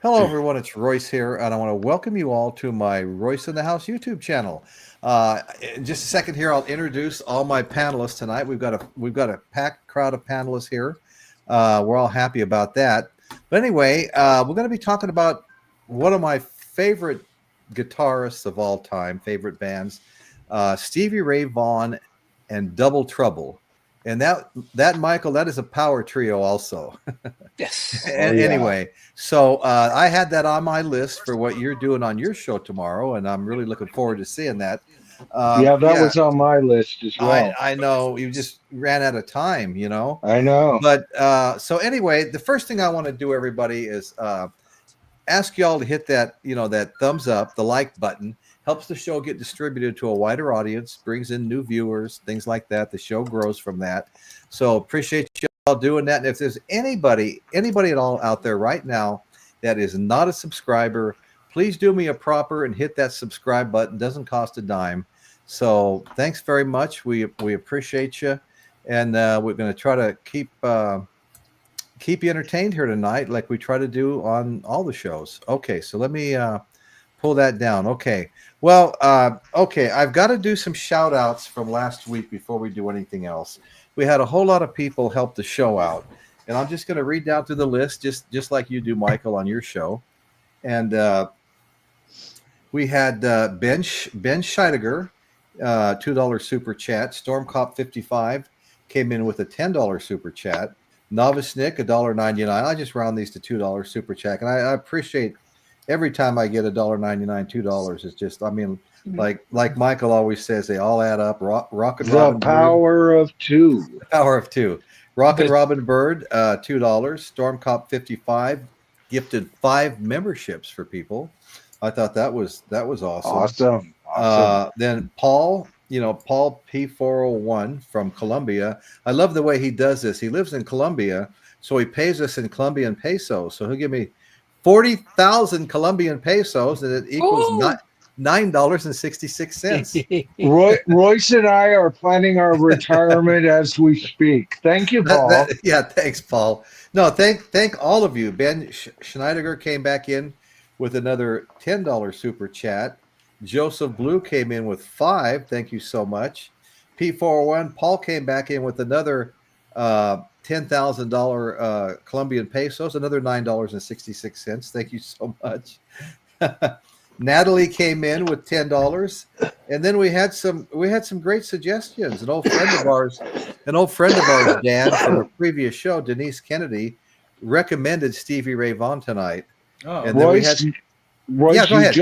Hello, everyone. It's Royce here, and I want to welcome you all to my Royce in the House YouTube channel. In just a second here, I'll introduce all my panelists tonight. We've got a packed crowd of panelists here. We're all happy about that. But anyway, we're going to be talking about one of my favorite guitarists of all time, favorite bands, Stevie Ray Vaughan and Double Trouble. And that Michael, that is a power trio also. Yes. Anyway, so I had that on my list for what you're doing on your show tomorrow, and I'm really looking forward to seeing that. That was on my list as well. I know you just ran out of time, you know. I know. But so anyway, the first thing I want to do, everybody, is ask y'all to hit that, that thumbs up, the like button. Helps the show get distributed to a wider audience, brings in new viewers, things like that. The show grows from that. So appreciate y'all doing that. And if there's anybody at all out there right now that is not a subscriber, please do me a proper and hit that subscribe button. Doesn't cost a dime. So thanks very much. We appreciate you. And we're going to try to keep you entertained here tonight like we try to do on all the shows. Okay, so let me pull that down. Okay. Well, okay, I've got to do some shout outs from last week before we do anything else. We had a whole lot of people help the show out, and I'm just going to read down through the list just like you do, Michael, on your show. And we had Ben Scheidegger, $2 super chat. Stormcop 55 came in with a $10 super chat. Novice Nick, $1.99. I just round these to $2 super chat, and I appreciate every time I get $1.99, $2 is just, I mean, like Michael always says, they all add up. Rock and Robin power Bird, of two. the power of two. Rock and Robin Bird, $2. Stormcop 55 gifted 5 memberships for people. I thought that was awesome. Awesome. Then Paul, Paul P401 from Colombia. I love the way he does this. He lives in Colombia, so he pays us in Colombian pesos. So he'll give me 40,000 Colombian pesos, and it equals $9.66. Royce and I are planning our retirement as we speak. Thank you, Paul. Yeah, thanks, Paul. No, thank all of you. Ben Schneider came back in with another $10 super chat. Joseph Blue came in with 5. Thank you so much. P401, Paul came back in with another $10,000 Colombian pesos, another $9.66. Thank you so much. Natalie came in with $10, and then we had some great suggestions. An old friend of ours, Dan, from a previous show, Denise Kennedy, recommended Stevie Ray Vaughan tonight. Oh, and then Royce, yeah, go ahead.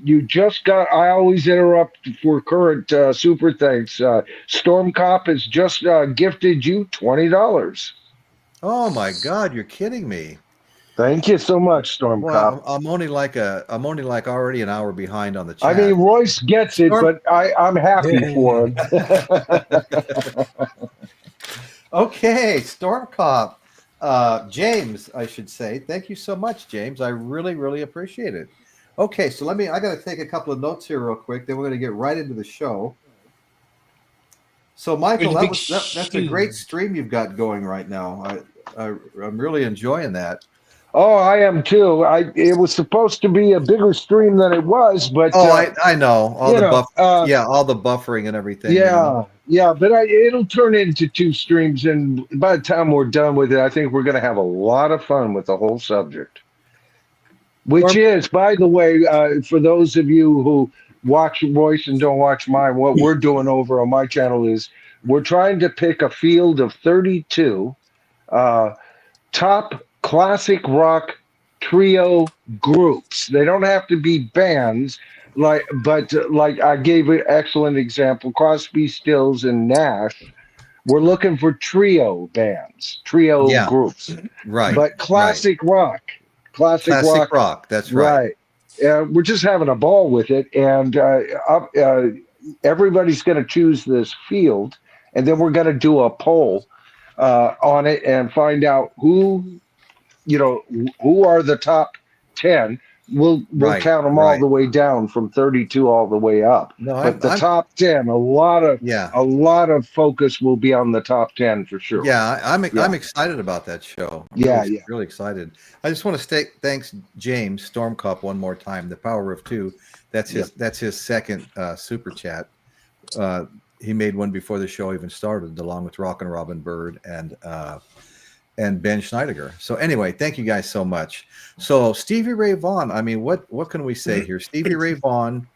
You just got. I always interrupt for current super thanks. Stormcop has just gifted you $20. Oh my God! You're kidding me. Thank you so much, Stormcop. Well, I'm only like already an hour behind on the chat. I mean, Royce gets it, but I'm happy for him. Okay, Stormcop. James, I should say. Thank you so much, James. I really, really appreciate it. Okay, so I got to take a couple of notes here real quick. Then we're going to get right into the show. So, Michael, that's a great stream you've got going right now. I'm really enjoying that. Oh, I am too. It was supposed to be a bigger stream than it was, but I know all the buffering and everything. Yeah, but it'll turn into 2 streams, and by the time we're done with it, I think we're going to have a lot of fun with the whole subject. Which is, by the way, for those of you who watch Royce and don't watch mine, what we're doing over on my channel is we're trying to pick a field of 32 top classic rock trio groups. They don't have to be bands, but I gave an excellent example, Crosby, Stills, and Nash. We're looking for trio bands, groups. Right. But classic rock. Classic rock. That's right. We're just having a ball with it, and everybody's going to choose this field, and then we're going to do a poll on it and find out who are the top 10 We'll Right, count them all right. the way down from 32 all the way up. No, But the I'm top 10, yeah. a lot of focus will be on the top 10 for sure. Yeah, I'm Yeah, excited about that show. I'm yeah, really yeah. really excited. I just want to say thanks James Stormcup one more time. The Power of Two. Yep. That's his second super chat. Uh, he made one before the show even started, along with Rock and Robin Bird and Ben Schneider. So anyway, thank you guys so much. So Stevie Ray Vaughan. I mean, what can we say here? Stevie Ray Vaughan.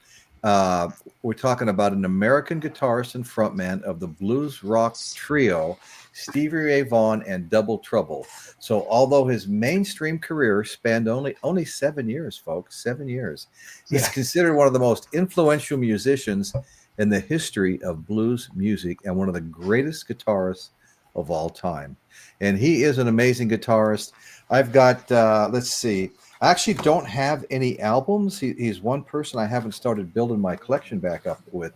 Uh, we're talking about an American guitarist and frontman of the blues rock trio, Stevie Ray Vaughan and Double Trouble. So, although his mainstream career spanned only 7 years, folks, 7 years, he's considered one of the most influential musicians in the history of blues music and one of the greatest guitarists of all time. And he is an amazing guitarist. I've got, let's see, I actually don't have any albums. He's one person I haven't started building my collection back up with.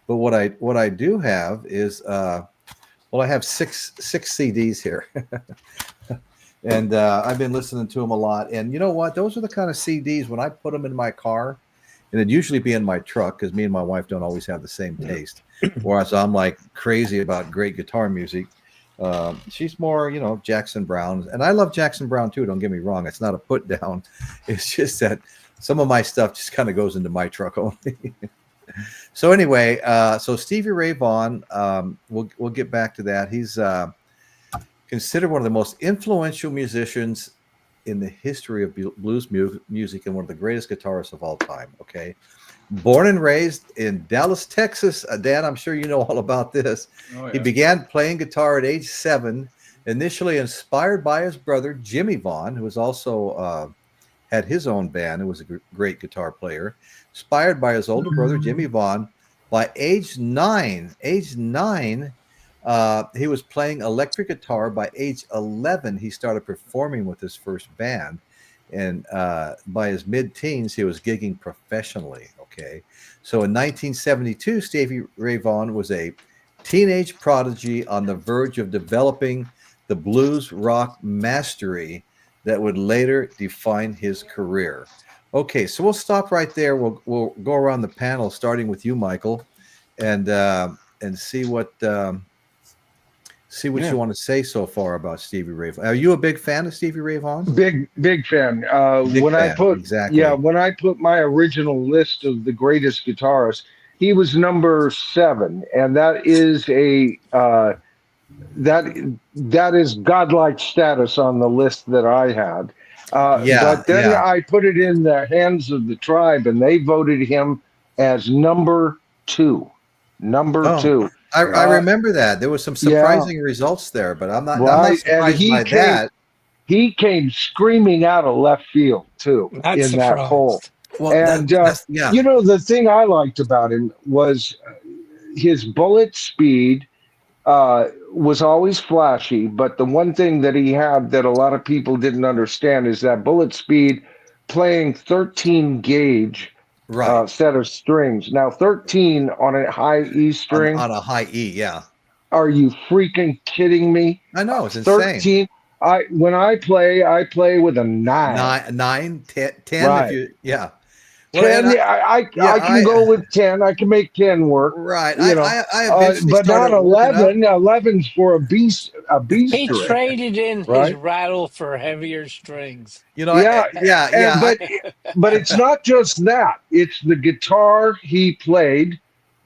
But what I do have is well, I have six CDs here, and I've been listening to them a lot. And you know what? Those are the kind of CDs when I put them in my car, and it'd usually be in my truck because me and my wife don't always have the same taste. Whereas I'm like crazy about great guitar music. She's more, Jackson Brown, and I love Jackson Brown too. Don't get me wrong; it's not a put down. It's just that some of my stuff just kind of goes into my truck only. So anyway, so Stevie Ray Vaughan, we'll get back to that. He's considered one of the most influential musicians in the history of blues music and one of the greatest guitarists of all time. Okay. Born and raised in Dallas, Texas. Dan, I'm sure you know all about this. Oh, yeah. He began playing guitar at age 7, initially inspired by his brother, Jimmy Vaughan, who was also had his own band, who was a great guitar player. Inspired by his older brother, Jimmy Vaughan. By age nine, he was playing electric guitar. By age 11, he started performing with his first band. And by his mid-teens, he was gigging professionally. Okay, so in 1972, Stevie Ray Vaughan was a teenage prodigy on the verge of developing the blues rock mastery that would later define his career. Okay, so we'll stop right there. We'll go around the panel, starting with you, Michael, and see what you want to say so far about Stevie Ray Vaughan. Are you a big fan of Stevie Ray Vaughan? Big fan. Big when fan, I put exactly. when I put my original list of the greatest guitarists, he was number 7, and that is a that is godlike status on the list that I had. But then I put it in the hands of the tribe, and they voted him as number 2. Number 2. I remember that. There was some surprising results there, but I'm not surprised by that. He came screaming out of left field too in that poll. Well, and the thing I liked about him was his bullet speed was always flashy, but the one thing that he had that a lot of people didn't understand is that bullet speed playing 13 gauge set of strings. Now 13 on a high E string. On a high E, yeah. Are you freaking kidding me? I know, it's 13. insane. When I play with a 9. 9, 10, right. If you, yeah. 10, I can go with 10. I can make 10 work. Right. But not 11. 11's for a beast. He traded in his rattle for heavier strings. But it's not just that. It's the guitar he played,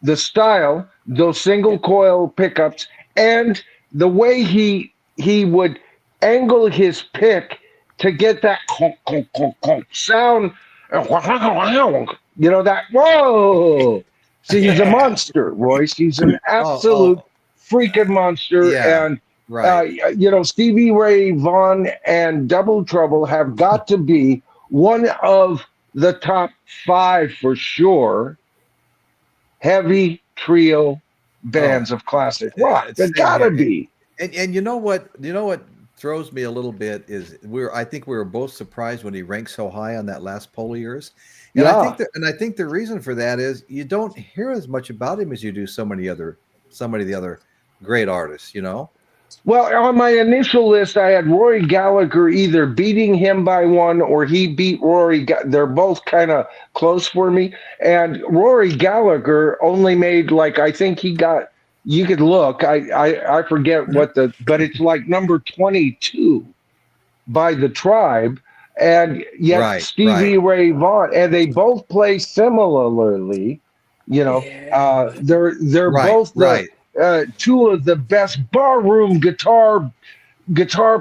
the style, those single coil pickups, and the way he would angle his pick to get that sound. That whoa. See, he's a monster, Royce. He's an absolute freaking monster. Yeah, and Stevie Ray Vaughan and Double Trouble have got to be one of the top 5 for sure heavy trio bands of classic rock. They've gotta be. And you know what throws me a little bit is I think we were both surprised when he ranked so high on that last poll of yours. And I think the reason for that is you don't hear as much about him as you do so many of the other great artists, Well, on my initial list, I had Rory Gallagher either beating him by one or he beat Rory. They're both kind of close for me. And Rory Gallagher only made I think he got. You could look. I forget but it's like number 22 by the Tribe, and yet Right, Stevie right. Ray Vaughan, and they both play similarly. Yeah, They're Right, both the right. two of the best barroom guitar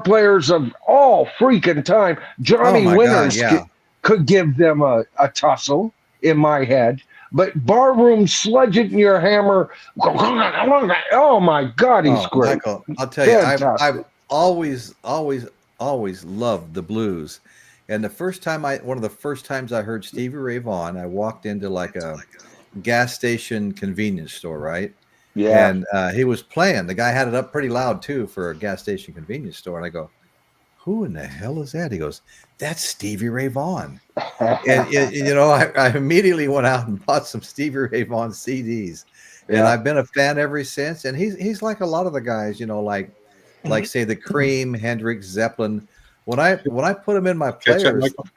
players of all freaking time. Oh Johnny my God, Winters yeah. could give them a tussle in my head. But barroom sledging your hammer, oh my God, he's Oh, great. Michael, I'll tell you, I've Fantastic. always loved the blues. And one of the first times I heard Stevie Ray Vaughan, I walked into like a gas station convenience store, right? Yeah. And he was playing. The guy had it up pretty loud too for a gas station convenience store. And I go, who in the hell is that? He goes, that's Stevie Ray Vaughan. I immediately went out and bought some Stevie Ray Vaughan CDs, and Yeah. I've been a fan ever since. And he's like a lot of the guys, like say the Cream, Hendrix, Zeppelin. When I put them in my Catch that, players, Michael?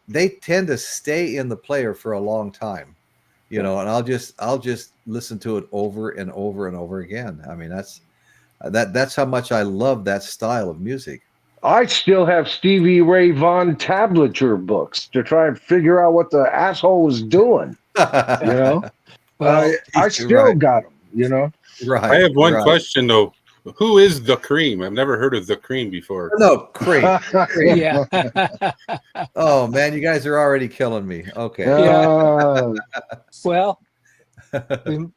they tend to stay in the player for a long time, and I'll just listen to it over and over and over again. I mean, that's how much I love that style of music. I still have Stevie Ray Vaughan tablature books to try and figure out what the asshole was doing. You know, well, I still got them. I Right, have one right. question though. Who is the Cream? I've never heard of the Cream before. No, Cream. Cream. yeah, Oh man, you guys are already killing me. Okay. Uh, well, we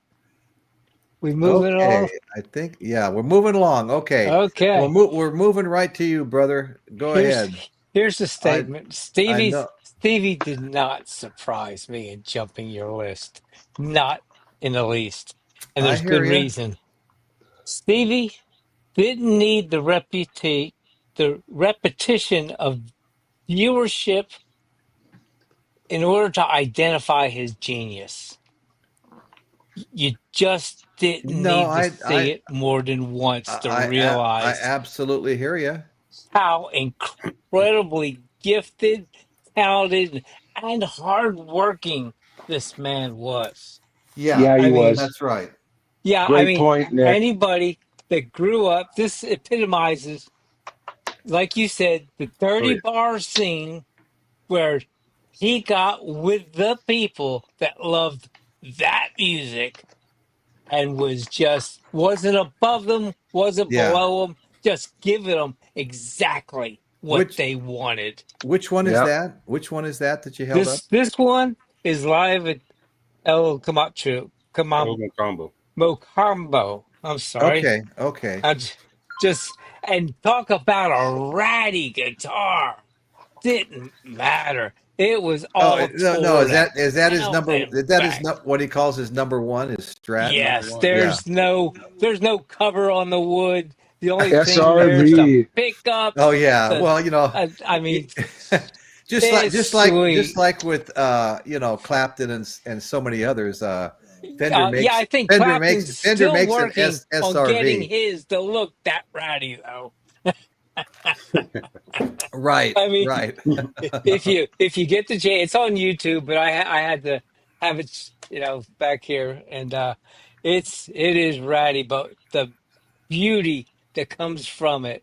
we moving Okay. along. I think we're moving along. Okay. Okay, We're moving right to you, brother. Go here's ahead. here's the I statement. I know. Stevie did not surprise me in jumping your list, not in the least, and I there's hear good you. reason. Stevie didn't need the repetition of viewership in order to identify his genius. You just didn't No, need to see it more than once to I realize absolutely hear you. how incredibly gifted, talented, and hardworking this man was. Yeah, yeah, he I mean, was. that's right. yeah, I Great mean, point, Nick. anybody that grew up, this epitomizes, like you said, the Oh 30 yeah. bar scene where he got with the people that loved that music and wasn't above them, wasn't Yeah. below them, just giving them exactly what Which they wanted. which one is Yep. that? Which one is that you held up? This one is live at El Camacho Golden combo. Mocambo. I'm sorry. Okay, okay. I just and talk about a ratty guitar. Didn't matter. It was Oh all no, tore to is that his hell number? and Is that his back. what he calls his number one? His Strat number Yes, one. Yeah. there's no cover on the wood. The only thing there's a SRV. pickups. Oh yeah. The Well, I mean, it's just sweet. like with Clapton and so many others, Yeah, I think Clapton's Fender still makes an working on getting SRV. his to look that ratty though. Right, I mean, right. if you get the chance, it's on YouTube, but I had to have it, back here, and it is ratty, but the beauty that comes from it,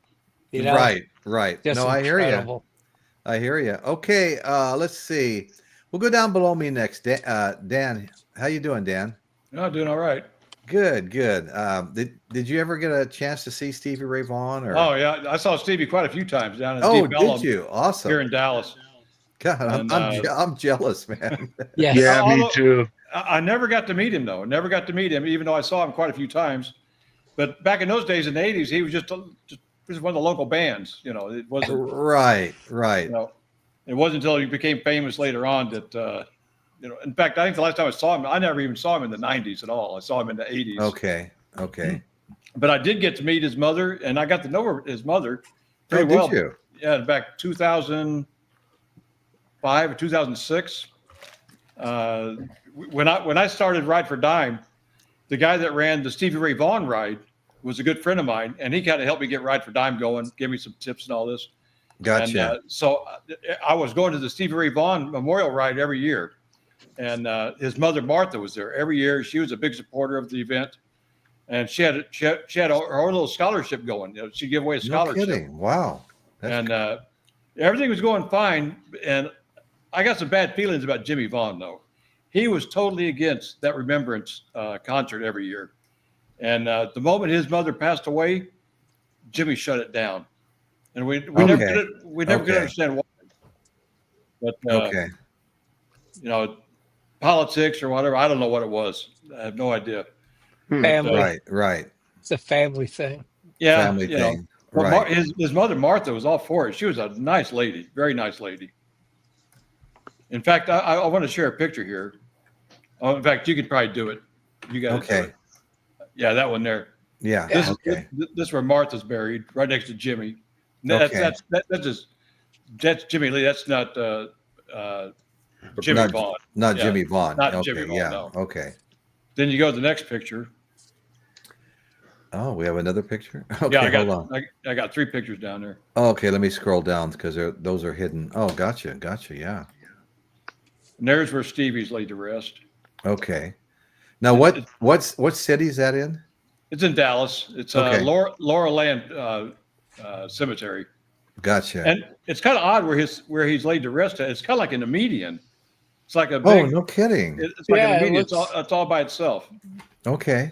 Right, right. just No, I hear you. incredible. I hear you. Okay, let's see. We'll go down below me next. Dan, how you doing, Dan? No, doing all right. Good, good. Did you ever get a chance to see Stevie Ray Vaughan? Or Oh yeah, I saw Stevie quite a few times down in oh, Deep did Ellum you? Awesome. here in Dallas. God, And I'm jealous, man. Yeah, Yes. me although too. I never got to meet him though. Never got to meet him, even though I saw him quite a few times. But back in those days in the '80s, he was just one of the local bands. It wasn't. Right, right. It wasn't until he became famous later on that. In fact, I think the last time I saw him, I never even saw him in the '90s at all. I saw him in the '80s. Okay, okay. But I did get to meet his mother, and I got to know his mother Oh, pretty well. did you? Yeah, back 2005 or 2006. When I started Ride for Dime, the guy that ran the Stevie Ray Vaughan ride was a good friend of mine, and he kind of helped me get Ride for Dime going, give me some tips and all this. Gotcha. And so I was going to the Stevie Ray Vaughan Memorial Ride every year. And his mother, Martha, was there every year. She was a big supporter of the event. And she had her own little scholarship going. You know, she'd give away a scholarship. No kidding. Wow. And everything was going fine. And I got some bad feelings about Jimmy Vaughan, though. He was totally against that remembrance concert every year. And the moment his mother passed away, Jimmy shut it down. And we never could understand why. But, you know, politics or whatever, I don't know what it was. I have no idea. Family. Right. It's a family thing. Yeah. Family thing. Well, Right. his mother, Martha, was all for it. She was a nice lady, very nice lady. In fact, I want to share a picture here. Oh, in fact, you could probably do it. You got Okay. Yeah, that one there. Yeah. This Okay. is where Martha's buried, right next to Jimmy. That's Jimmy Lee. That's not Jimmy Vaughan. Not Yeah. Jimmy Vaughan. Not Okay. Jimmy Vaughan, Yeah. no. Okay. Then you go to the next picture. Oh, we have another picture. Okay. Yeah, Hold on. I got 3 pictures down there. Okay. Let me scroll down because those are hidden. Oh, gotcha. Yeah. And there's where Stevie's laid to rest. Okay. Now, what city is that in? It's in Dallas. It's Okay. Laurel Land Cemetery. Gotcha. And it's kind of odd where he's laid to rest at. It's kind of like in the median. It's like a Oh, big. no kidding. It's like Yeah, a it median. looks- It's all by itself. Okay.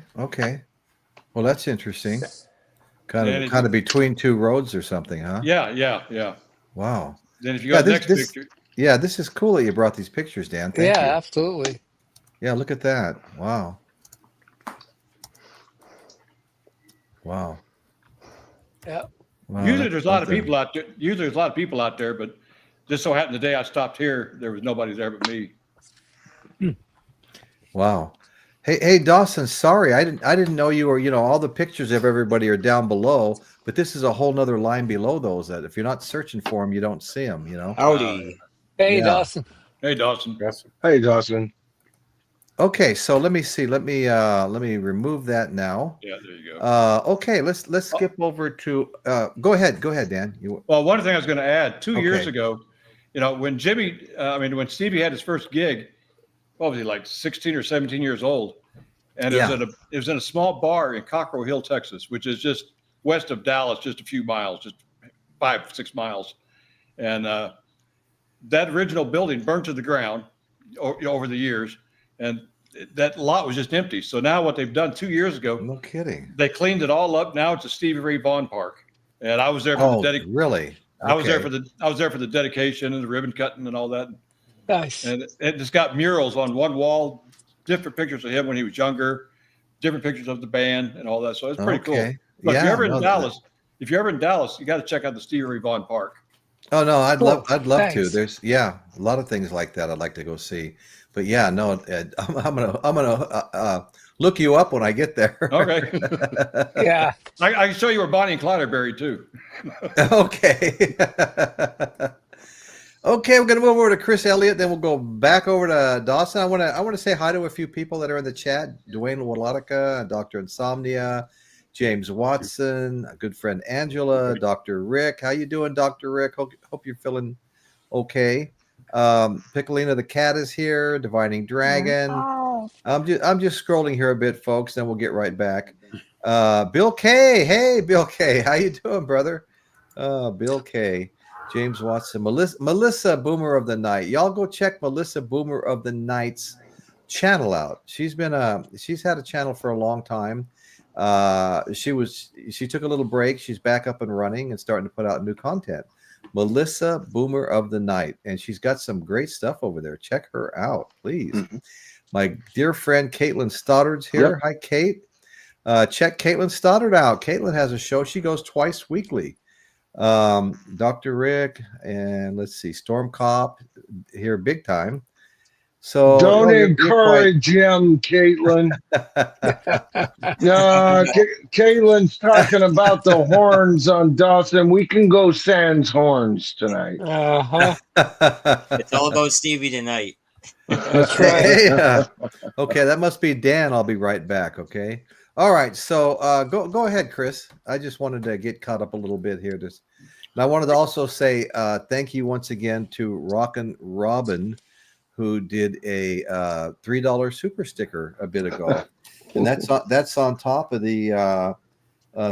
Well, that's interesting. Kind And of between two roads or something, huh? Yeah. Wow. Then if you go to the next picture, Yeah, this is cool that you brought these pictures, Dan. Thank Yeah, you. absolutely. Yeah, look at that. Wow. Yeah. Wow, usually that's there's a lot of something. people out there. Usually there's a lot of people out there, but just so happened the day I stopped here, there was nobody there but me. Wow. Hey, Dawson. Sorry, I didn't know you were. You know, all the pictures of everybody are down below, but this is a whole nother line below those. That if you're not searching for them, you don't see them. You know. Howdy. Hey, Yeah. Dawson. Hey, Dawson. Hey, Dawson. Okay, so let me see. Let me remove that now. Yeah, there you go. Okay, let's skip over to. Go ahead, Dan. Well, one thing I was going to add, 2 years Okay. ago, you know, when when Stevie had his first gig, what was he, like 16 or 17 years old? And Yeah. it was in a small bar in Cockrell Hill, Texas, which is just west of Dallas, just a few miles, just 5-6 miles. And that original building burned to the ground over the years. And that lot was just empty. So now what they've done 2 years ago, No kidding. they cleaned it all up. Now it's a Stevie Ray Vaughan Park. And I was there for the really? I was there Okay. for the dedication and the ribbon cutting and all that. Nice. And it just got murals on one wall, different pictures of him when he was younger, different pictures of the band and all that. So it's pretty cool. Okay. But Yeah, if you're ever in no, Dallas, you got to check out the Stevie Ray Vaughan Park. Oh no, I'd Cool. love to. Thanks. There's a lot of things like that I'd like to go see. But yeah, no, I'm gonna look you up when I get there. Okay. Yeah. I can show you where Bonnie and Clyde are buried too. Okay. Okay, we're gonna move over to Chris Elliott, then we'll go back over to Dawson. I wanna say hi to a few people that are in the chat. Dwayne Wolotica, Dr. Insomnia, James Watson, a good friend Angela, Dr. Rick. How you doing, Dr. Rick? Hope you're feeling okay. Piccolina the cat is here, Divining Dragon. I'm just scrolling here a bit, folks, then we'll get right back. Bill K. Hey, Bill K. How you doing, brother? Bill K. James Watson, Melissa Boomer of the Night. Y'all go check Melissa Boomer of the Night's channel out. She's had a channel for a long time. She took a little break. She's back up and running and starting to put out new content. Melissa Boomer of the Night, and she's got some great stuff over there. Check her out, please. Mhm. My dear friend Caitlin Stoddard's here. Yep. Hi, Kate. Check Caitlin Stoddard out. Caitlin has a show. She goes twice weekly. Dr. Rick, and let's see, Storm Cop here big time. So Don't you're encourage him, Caitlin. No, Caitlin's talking about the horns on Dawson. We can go sans horns tonight. Uh-huh. quite- It's all about Stevie tonight. That's right. Yeah. Okay, that must be Dan. I'll be right back. Okay. All right, so go ahead, Chris. I just wanted to get caught up a little bit here. And I wanted to also say thank you once again to Rock and Robin, who did a $3 super sticker a bit ago, and that's on top of the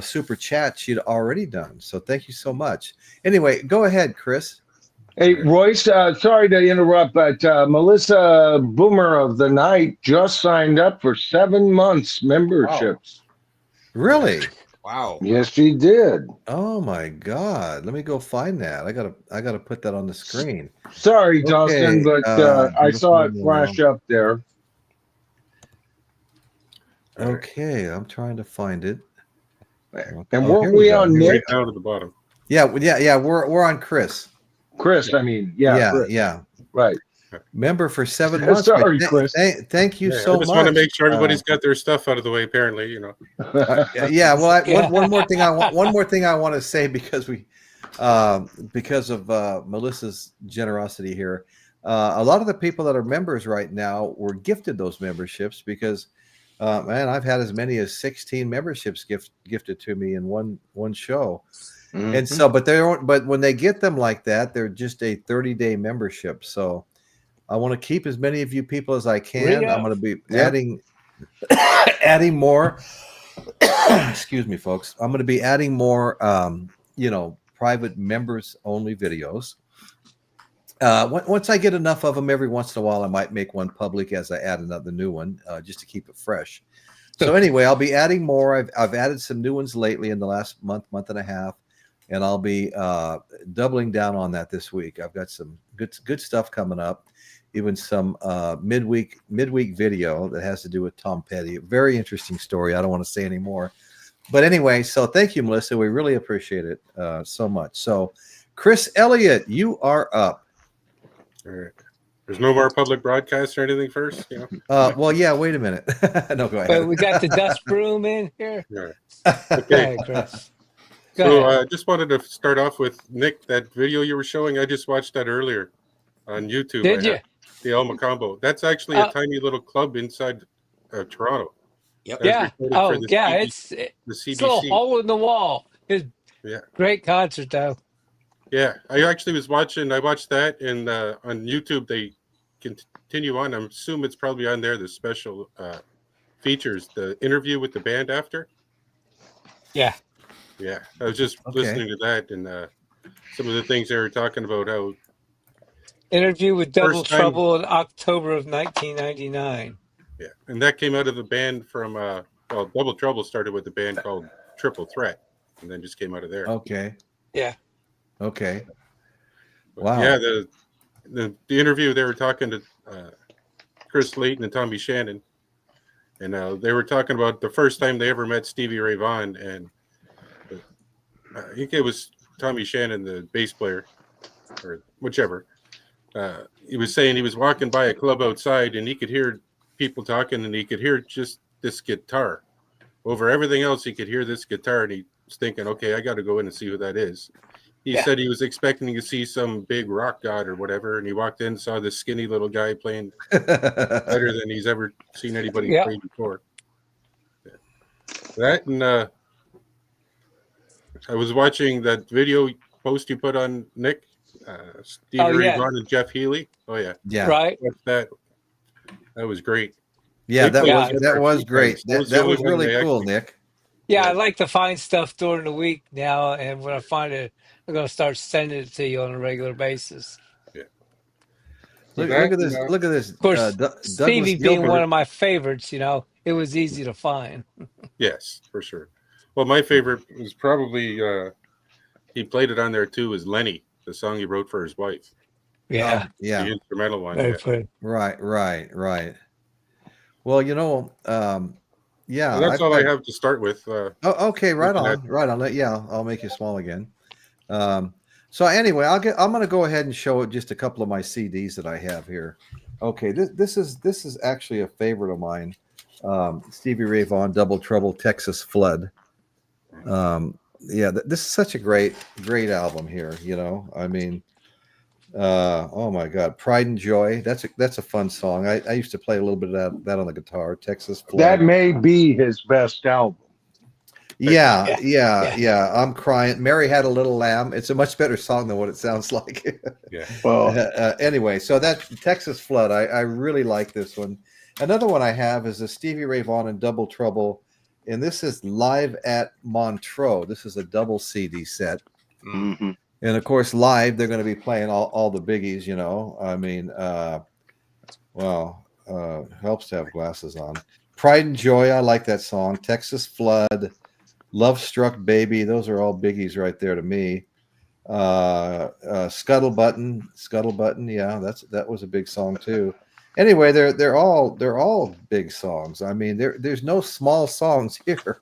super chat she'd already done. So thank you so much. Anyway, go ahead, Chris. Hey, Royce, sorry to interrupt, but Melissa Boomer of the Night just signed up for 7 months memberships. Really? Wow. Yes, she did. Oh my God! Let me go find that. I gotta put that on the screen. Sorry, Okay, Dustin, but I saw it flash up there. Okay, I'm trying to find it. And Oh, weren't here we go. on Here Nick? Right down to the bottom. Yeah. We're on Chris. Chris, I mean, yeah, Chris. Yeah. Right. Member for 7 months. Sorry, Chris. Thank you so I much. just want to make sure everybody's got their stuff out of the way. Apparently, Yeah. Well, one more thing I want to say because of Melissa's generosity here. A lot of the people that are members right now were gifted those memberships because, man, I've had as many as 16 memberships gifted to me in one show. Mhm. And so, but when they get them like that, they're just a 30-day membership. So I want to keep as many of you people as I can. I'm going to be adding more. Excuse me, folks. I'm going to be adding more, private members only videos. Once I get enough of them, every once in a while, I might make one public as I add another new one, just to keep it fresh. So anyway, I'll be adding more. I've added some new ones lately in the last month and a half, and I'll be doubling down on that this week. I've got some good stuff coming up, even some midweek video that has to do with Tom Petty. Very interesting story. I don't want to say any more. But anyway, so thank you, Melissa. We really appreciate it so much. So, Chris Elliott, you are up. all right. There's no more public broadcast or anything first. Well, yeah. Wait a minute. No, go ahead. But we got the dust broom in here. All right. Go Okay. ahead, Chris. Go So ahead. I just wanted to start off with Nick. That video you were showing, I just watched that earlier on YouTube. Did you? The El Macombo. That's actually a tiny little club inside Toronto. Yep. Yeah. Oh, yeah. It's the a CBC. little hole in the wall. It's Yeah. great concert though. Yeah, I actually was watching. I watched that, and on YouTube they continue on. I assume it's probably on there. The special features, the interview with the band after. Yeah. Yeah, I was just listening to that, and some of the things they were talking about. How Interview with Double First time- Trouble in October of 1999. yeah, and that came out of the band from Double Trouble started with a band called Triple Threat, and then just came out of there. Okay. Yeah. Okay. But Wow. yeah, the interview, they were talking to Chris Layton and Tommy Shannon, and they were talking about the first time they ever met Stevie Ray Vaughan, and I think it was Tommy Shannon, the bass player, or whichever. He was saying he was walking by a club outside, and he could hear people talking, and he could hear just this guitar. Over everything else, he could hear this guitar, and he was thinking, okay, I got to go in and see who that is. He said he was expecting to see some big rock god or whatever, and he walked in and saw this skinny little guy playing better than he's ever seen anybody play before. Yeah. That, and I was watching that video post you put on Nick, Stevie Ray Vaughan and Jeff Healey. Oh yeah, Yeah. Right. that was great. Yeah, that Yeah. was great. That was That the was only one really they cool, actually- Nick. Yeah, I like to find stuff during the week now, and when I find it, I'm gonna start sending it to you on a regular basis. Look that, at this. Look at this. Of course, Stevie Douglas being Gilbert. one of my favorites, it was easy to find. Yes, for sure. Well, my favorite was probably he played it on there too. Is Lenny, the song he wrote for his wife, Yeah. Yeah. the instrumental one. Very Yeah. funny. Right. Well, yeah. Well, that's all I have to start with. Oh, okay. Right on. Yeah, I'll make you small again. So anyway, I'm going to go ahead and show just a couple of my CDs that I have here. Okay, this is actually a favorite of mine. Stevie Ray Vaughan, Double Trouble, Texas Flood. This is such a great album here. I mean, Oh my God, Pride and Joy. That's a fun song. I used to play a little bit of that on the guitar. Texas That Flood. may be his best album. Yeah, Yeah, yeah, yeah. yeah. I'm crying. Mary Had a Little Lamb. It's a much better song than what it sounds like. Yeah. Well, Anyway, so that Texas Flood, I really like this one. Another one I have is a Stevie Ray Vaughan and Double Trouble, and this is Live at Montreux. This is a double CD set, mhm. and of course, live they're going to be playing all the biggies. You know, I mean, helps to have glasses on. Pride and Joy, I like that song. Texas Flood, Love Struck Baby, those are all biggies right there to me. Scuttle Button, yeah, that was a big song too. Anyway, they're all big songs. I mean, there's no small songs here.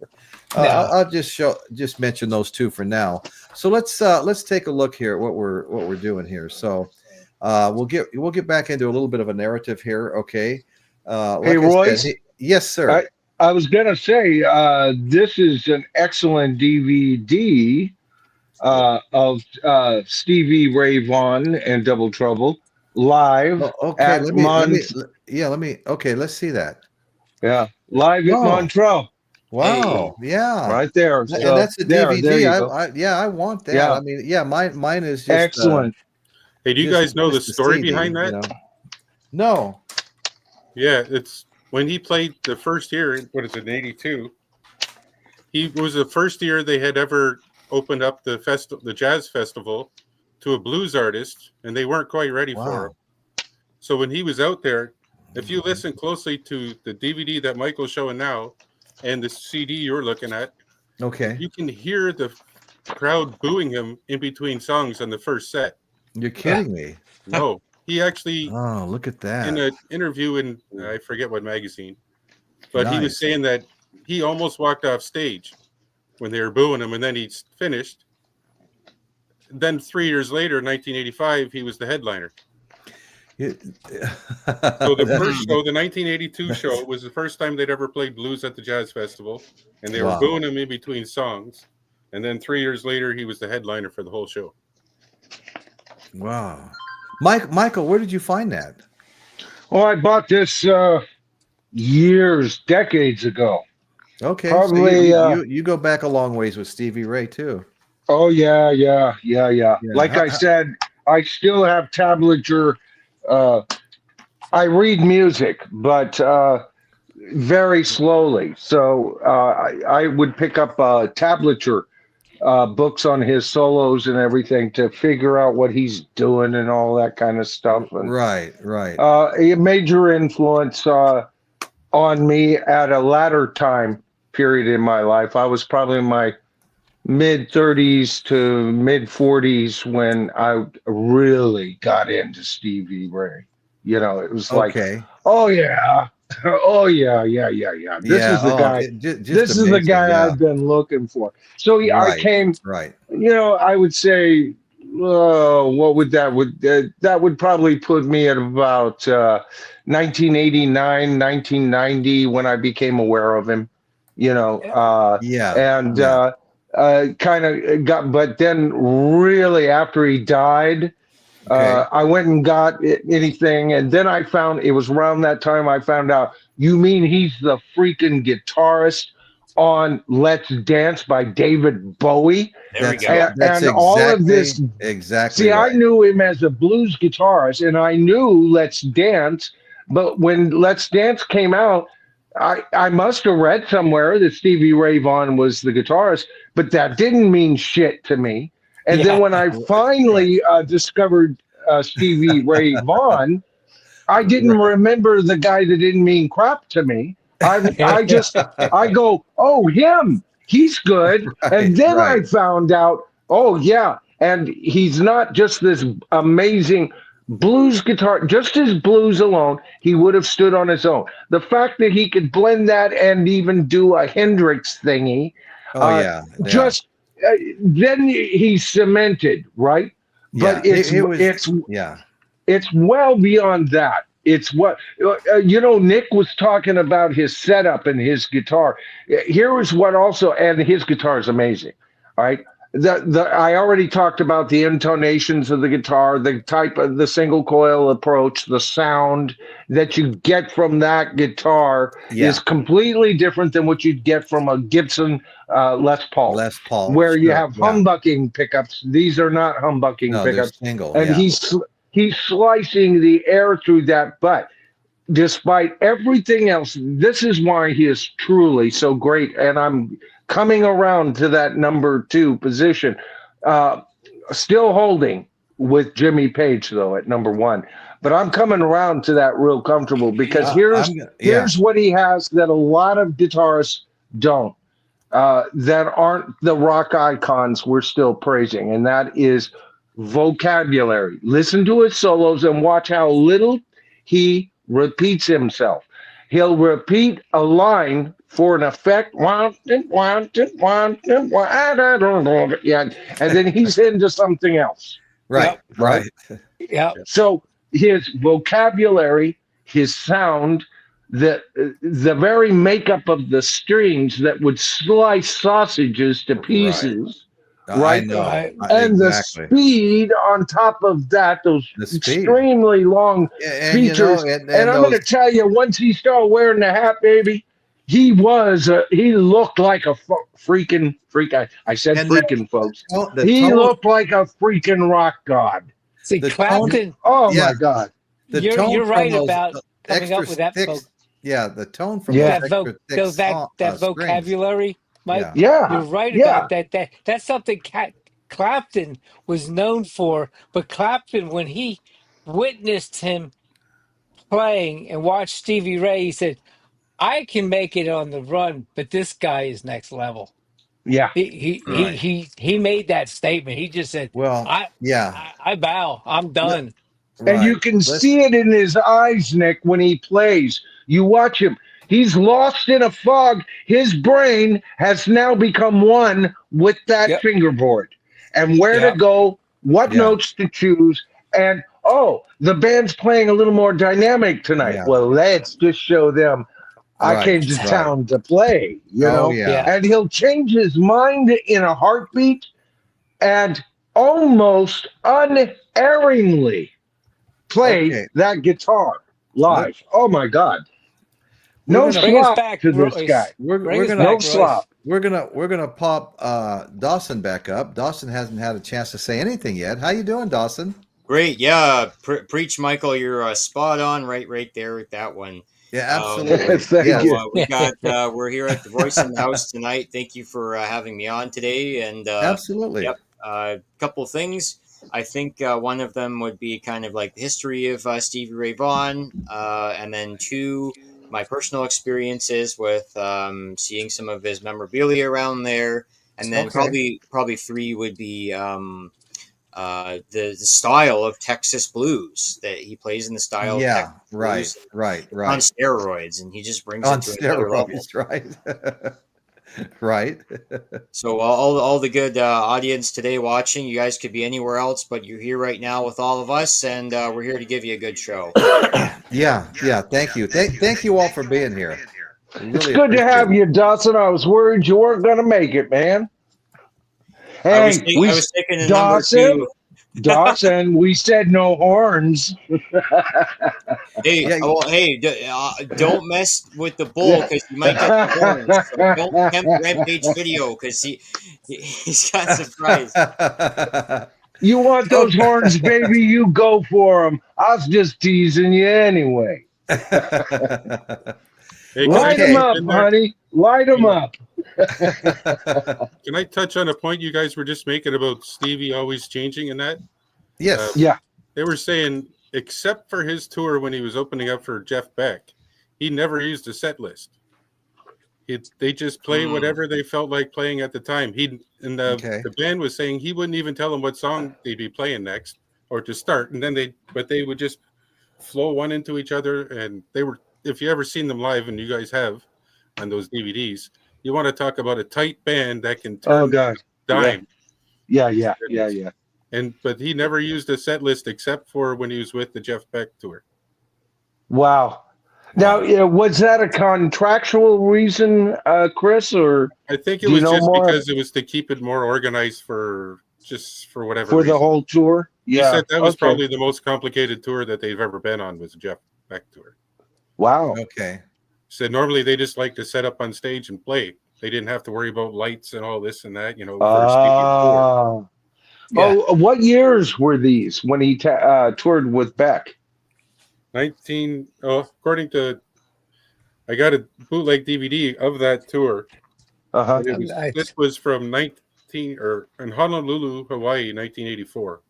No. I'll just mention those two for now. So let's take a look here at what we're doing here. So we'll get back into a little bit of a narrative here. Okay. Like Hey, I Royce? said, yes, sir. I was gonna say this is an excellent DVD of Stevie Ray Vaughan and Double Trouble live Okay, at okay, let's see that. live at Oh. Montreux, Wow. Yeah. right there. And So, that's a there DVD. you go. I want that. Yeah. I mean, yeah, mine is just Excellent. Hey, do you just- guys know the just a story CD, behind that? you know? No. Yeah, it's when he played the first year. What is it, in '82? He was the first year they had ever opened up the jazz festival to a blues artist, and they weren't quite ready for him. So when he was out there, if you listen closely to the DVD that Michael's showing now and the CD you're looking at, Okay. you can hear the crowd booing him in between songs on the first set. You're kidding me. No, he actually, Oh, look at that. in an interview in I forget what magazine, but he Nice. was saying that he almost walked off stage when they were booing him, and then he finished. Then 3 years later, 1985, he was the headliner. So the 1982 show was the first time they'd ever played blues at the Jazz Festival, and they Wow. were booing him in between songs. And then 3 years later, he was the headliner for the whole show. Wow. Michael, where did you find that? Well, I bought this decades ago. Okay. Probably, so you go back a long ways with Stevie Ray too. Oh yeah. Yeah. Like I said, I still have tablature. I read music, but very slowly. So I would pick up tablature books on his solos and everything to figure out what he's doing and all that kind of stuff. And, Right. a major influence on me at a latter time period in my life. I was probably in my mid 30s to mid 40s when I really got into Stevie Ray. You know, it was like, Okay. oh yeah. Oh yeah. This is the guy. This is the guy I've been looking for. So I Right. came, Right. I would say, what would that would probably put me at about 1989, 1990 when I became aware of him, Yeah. and kind of got, but then really after he died, Okay. I went and got anything, and then I found it was around that time I found out, you mean he's the freaking guitarist on Let's Dance by David Bowie? There we That's, go. that's And all of this- exactly. See, right. I knew him as a blues guitarist, and I knew Let's Dance, but when Let's Dance came out, I must have read somewhere that Stevie Ray Vaughan was the guitarist, but that didn't mean shit to me. And then when I finally discovered Stevie Ray Vaughan, I didn't remember the guy that didn't mean crap to me. I go, oh, him, he's good. And then I found out, oh, yeah. And he's not just this amazing blues guitar, just his blues alone, he would have stood on his own. The fact that he could blend that and even do a Hendrix thingy, Oh yeah. just then he's cemented, right? But Yeah, it's well beyond that. It's what Nick was talking about his setup and his guitar. Here is what also, and his guitar is amazing. All right. I already talked about the intonations of the guitar, the type of the single coil approach, the sound that you get from that guitar Yeah. is completely different than what you'd get from a Gibson Les Paul, Les Paul, where you sure, have yeah. humbucking pickups. These are not humbucking No, they're pickups, single. and Yeah. he's slicing the air through that. But despite everything else, this is why he is truly so great. And I'm coming around to that number 2 position, still holding with Jimmy Page though at number 1. But I'm coming around to that real comfortable because here's what he has that a lot of guitarists don't, that aren't the rock icons we're still praising, and that is vocabulary. Listen to his solos and watch how little he repeats himself. He'll repeat a line for an effect, yeah, and then he's into something else. Right, right. Yeah. So his vocabulary, his sound, the very makeup of the strings that would slice sausages to pieces. Right. I know. Right. And exactly. the speed on top of that, those extremely long features. And I'm going to tell you, once he started wearing the hat, baby, he looked like a freaking freak. I said freaking, folks. He looked like a freaking rock god. See, Clapton. My God. You're right about coming up with that. Yeah, the tone from that vocabulary, Mike. Yeah, you're right about that. That's something Clapton was known for. But Clapton, when he witnessed him playing and watched Stevie Ray, he said, "I can make it on the run, but this guy is next level." Yeah, he made that statement. He just said, "Well, I bow. I'm done." And you can see it in his eyes, Nick, when he plays. You watch him. He's lost in a fog. His brain has now become one with that fingerboard and where to go, what notes to choose. And, the band's playing a little more dynamic tonight. Yeah. Well, let's just show them I came to town to play, you know? Yeah. And he'll change his mind in a heartbeat and almost unerringly play that guitar live. Oh my God! No slop to this guy. We're gonna pop Dawson back up. Dawson hasn't had a chance to say anything yet. How you doing, Dawson? Great, yeah. Preach, Michael. You're spot on, right there with that one. Yeah, absolutely. Thank you. We're here at the Voice in the House tonight. Thank you for having me on today. And absolutely. Yep. A couple things. I think one of them would be kind of like the history of Stevie Ray Vaughan, and then 2, my personal experiences with seeing some of his memorabilia around there, and then probably 3 would be the style of Texas blues that he plays in the style. Yeah, of Texas blues right. On steroids, and he just brings on it to another level. Right. Right. So all the good audience today watching, you guys could be anywhere else, but you're here right now with all of us, and we're here to give you a good show. Yeah. Thank you. Thank you all for being here. Really it's good to have you, Dawson. I was worried you weren't going to make it, man. Hey, I was taking a Dawson, number 2. Dawson, we said no horns. Hey, don't mess with the bull because you might get the horns. So don't tempt Rampage Video because he's got surprise. You want those horns, baby? You go for them. I was just teasing you anyway. Hey, light them up, honey. Light them up. Can I touch on a point you guys were just making about Stevie always changing in that? Yes. They were saying, except for his tour when he was opening up for Jeff Beck, he never used a set list. They just play whatever they felt like playing at the time. The band was saying he wouldn't even tell them what song they'd be playing next or to start, and then they would just flow one into each other. And they were, if you ever seen them live, and you guys have on those DVDs, you want to talk about a tight band that can turn dime. Yeah. But he never used a set list except for when he was with the Jeff Beck tour. Wow. Now, was that a contractual reason, Chris, or I think it do you was know just more because it was to keep it more organized for whatever for the reason. whole tour? He Yeah. said that was Okay. probably the most complicated tour that they've ever been on, was a Jeff Beck tour. Wow. Okay. Said normally they just like to set up on stage and play. They didn't have to worry about lights and all this and that, for a stadium tour. Yeah. Oh, what years were these when he toured with Beck? According to, I got a bootleg DVD of that tour. Uh-huh. And this was from in Honolulu, Hawaii, 1984.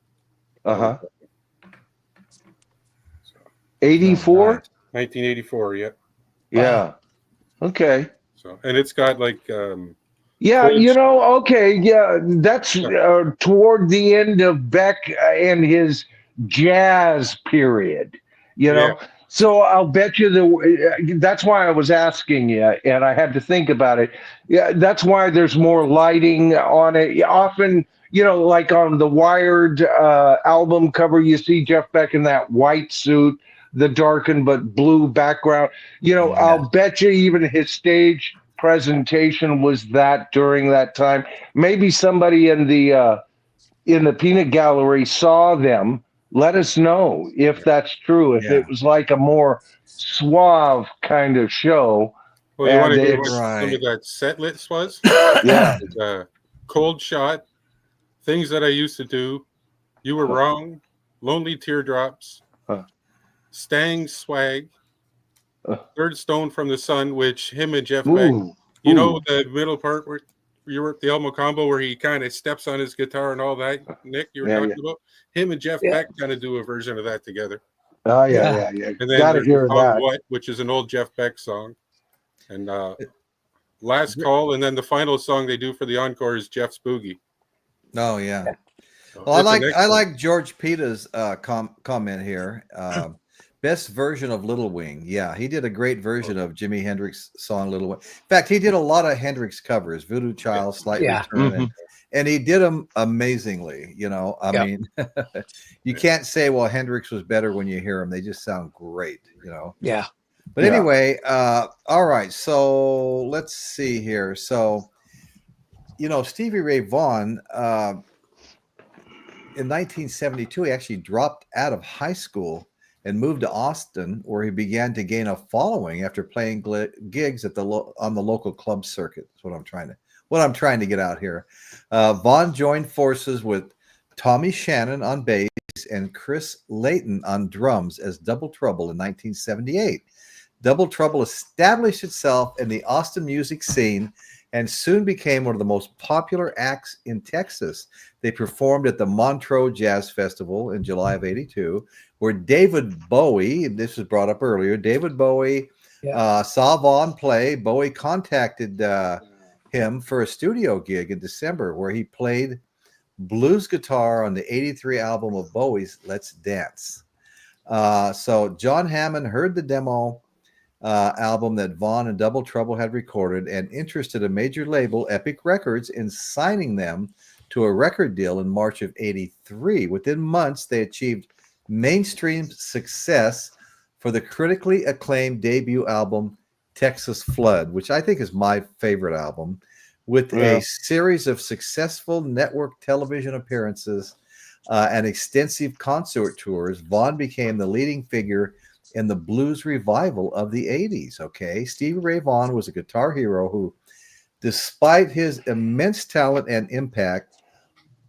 Uh-huh. So, 84? 1984, yeah. Yeah. Okay. So, and it's got like Yeah, cold okay, yeah, that's toward the end of Beck and his jazz period, Yeah. So I'll bet you that's why I was asking you, and I had to think about it. Yeah, that's why there's more lighting on it. Often, like on the Wired album cover, you see Jeff Beck in that white suit, the darkened but blue background. I'll bet you even his stage presentation was that during that time. Maybe somebody in the peanut gallery saw them. Let us know if that's true, if it was like a more suave kind of show. Well, you want to hear what Right. some of that set list was? Yeah. Cold Shot, Things That I Used to Do, You Were Wrong, Lonely Teardrops, Stang Swag, Third Stone from the Sun, which him and Jeff Beck, the middle part where you were at the Elmo combo where he kind of steps on his guitar and all that, Nick, you were talking about? Him and Jeff Beck kind of do a version of that together. Oh, yeah. And then Gotta there's hear the song that. What, which is an old Jeff Beck song. And Last Call, and then the final song they do for the encore is Jeff's Boogie. Oh, yeah. So Well, it's I like George Pita's comment here. Best version of Little Wing. Yeah, he did a great version of Jimi Hendrix' song Little Wing. In fact, he did a lot of Hendrix covers, Voodoo Child, Slight Return, and he did them amazingly. I mean, you can't say, well, Hendrix was better when you hear them. They just sound great, Yeah. But anyway, all right. So let's see here. So, Stevie Ray Vaughan, in 1972, he actually dropped out of high school and moved to Austin, where he began to gain a following after playing gigs at on the local club circuit. That's what I'm trying to get out here. Vaughan joined forces with Tommy Shannon on bass and Chris Layton on drums as Double Trouble in 1978. Double Trouble established itself in the Austin music scene and soon became one of the most popular acts in Texas. They performed at the Montreux Jazz Festival in July of '82, where David Bowie, and this was brought up earlier, David Bowie saw Vaughan play. Bowie contacted him for a studio gig in December, where he played blues guitar on the '83 album of Bowie's Let's Dance. So John Hammond heard the demo album that Vaughan and Double Trouble had recorded and interested a major label, Epic Records, in signing them to a record deal in March of '83. Within months, they achieved mainstream success for the critically acclaimed debut album, Texas Flood, which I think is my favorite album, with a series of successful network television appearances and extensive concert tours. Vaughan became the leading figure in the blues revival of the 80s. Okay, Stevie Ray Vaughan was a guitar hero who, despite his immense talent and impact,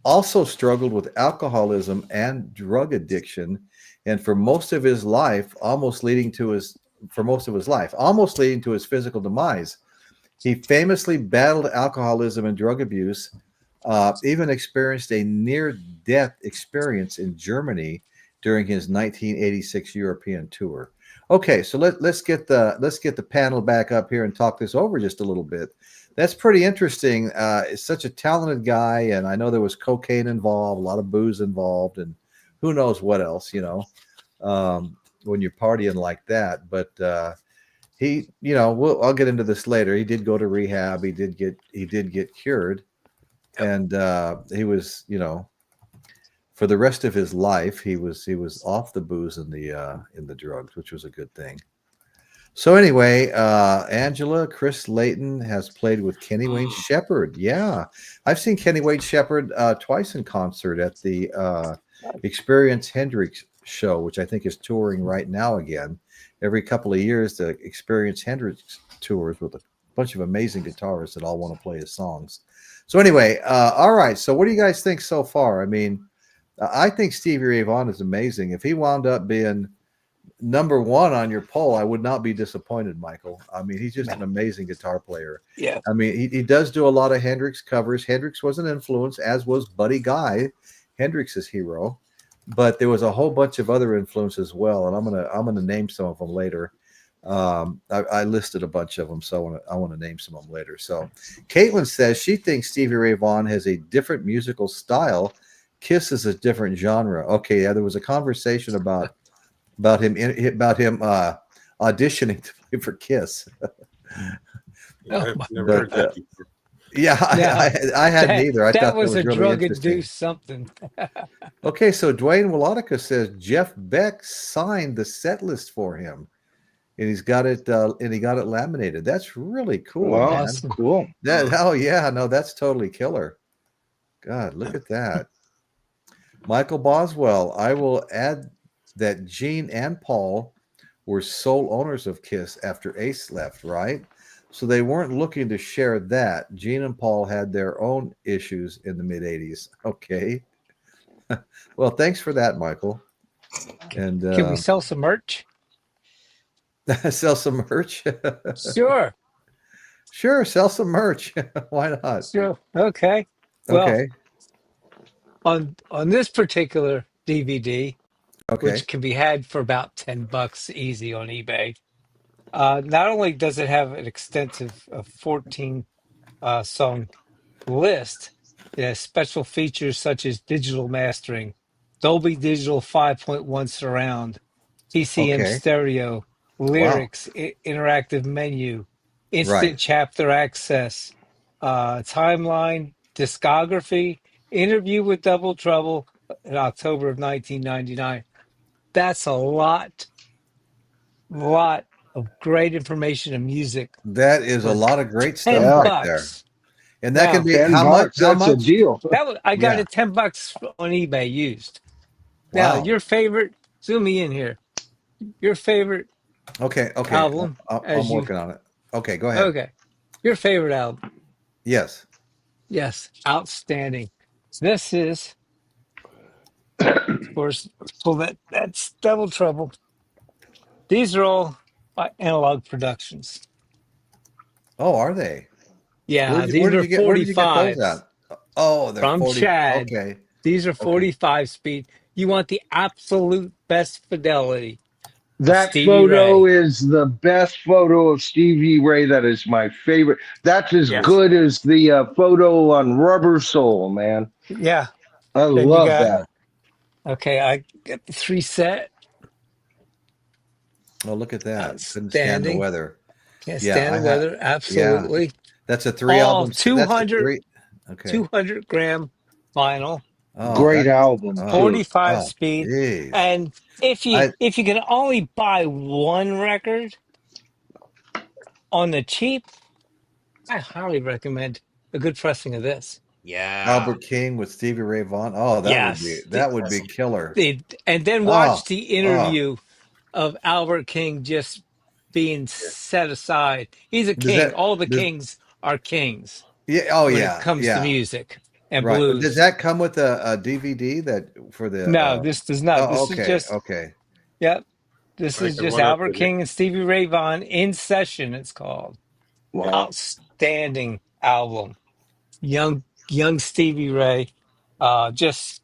also struggled with alcoholism and drug addiction, and for most of his life, almost leading to his physical demise. He famously battled alcoholism and drug abuse, even experienced a near-death experience in Germany during his 1986 European tour. Okay, so let's get the panel back up here and talk this over just a little bit. That's pretty interesting. It's such a talented guy, and I know there was cocaine involved, a lot of booze involved, and who knows what else, when you're partying like that. But he, I'll get into this later. He did go to rehab. He did get cured, and he was, for the rest of his life, he was off the booze and the drugs, which was a good thing. So anyway, Angela, Chris Layton has played with Kenny Wayne Shepherd. Yeah, I've seen Kenny Wayne Shepherd twice in concert at the Experience Hendrix show, which I think is touring right now again. Every couple of years, the Experience Hendrix tours with a bunch of amazing guitarists that all want to play his songs. So anyway, all right. So what do you guys think so far? I mean, I think Stevie Ray Vaughan is amazing. If he wound up being number one on your poll, I would not be disappointed, Michael. I mean, he's just an amazing guitar player. Yeah. I mean, he does do a lot of Hendrix covers. Hendrix was an influence, as was Buddy Guy, Hendrix's hero. But there was a whole bunch of other influences as well, and I'm gonna name some of them later. I listed a bunch of them, so I want to name some of them later. So, Caitlin says she thinks Stevie Ray Vaughan has a different musical style. Kiss is a different genre. Okay, yeah, there was a conversation about him auditioning to play for Kiss. I've never heard that before. Yeah, I hadn't either. I that thought was that was a really drug-induced something. Okay, so Dwayne Wolotica says Jeff Beck signed the set list for him, and he got it laminated. That's really cool. Wow, Man. Awesome. cool. Oh yeah, no, that's totally killer. God, look at that. Michael Boswell, I will add that Gene and Paul were sole owners of Kiss after Ace left, right? So they weren't looking to share that. Gene and Paul had their own issues in the mid 80s. Okay. Well, thanks for that, Michael. And Can we sell some merch? sell some merch? Sure. Sure, sell some merch. Why not? Sure. Okay. Well, Okay. on this particular DVD, Okay. which can be had for about $10 easy on eBay, not only does it have an extensive 14 song list, it has special features such as digital mastering, Dolby Digital 5.1 surround, TCM Okay. stereo, Wow. lyrics, interactive menu, instant Right. chapter access, timeline, discography, interview with Double Trouble in October of 1999. That's a lot of great information and music That is a for lot of great stuff 10 Yeah. right there. bucks. And that Now, can be $10. how much? How That's a much? deal. I got Yeah. it $10 on eBay used. Now, Wow. your favorite, zoom me in here. Your favorite Okay. album, I'm as you, working on it. Okay, go ahead. okay, your favorite album. Yes. Yes, outstanding. This is, of course, let's pull that's Double Trouble. These are all analog productions. Oh, are they? Yeah, Where these did are you get those 45s at? Oh, they're from 40. Chad. Okay. These are Okay. 45 speed. You want the absolute best fidelity of That Stevie photo Ray. is the best photo of Stevie Ray. That is my favorite. That's as Yes. good as the photo on Rubber Soul, man. Yeah. I Then you love got, that. okay, I got the 3 set. Oh, look at that. Couldn't stand the Outstanding. weather. Can't Yeah, stand I the ha- weather. Absolutely. That's a 3 All album. That's a 200, 3. Okay. 200 gram vinyl, Oh, Great that, album, too. 45 oh, speed. geez. And if you I can only buy one record on the cheap, I highly recommend a good pressing of this. Yeah. Albert King with Stevie Ray Vaughan. Oh, Yes. that would be killer. And then Oh, watch the oh, interview of Albert King just being set aside. He's a does king. that All the does kings are kings yeah? Oh, when it yeah, comes to yeah. music and Right. Does blues. that come with a DVD that for the? No, this does not. Oh, This is okay, just, okay. yep. This I is can just one up Albert with you. King and Stevie Ray Vaughan in session, it's called. Wow. Outstanding album. Young Stevie Ray. Just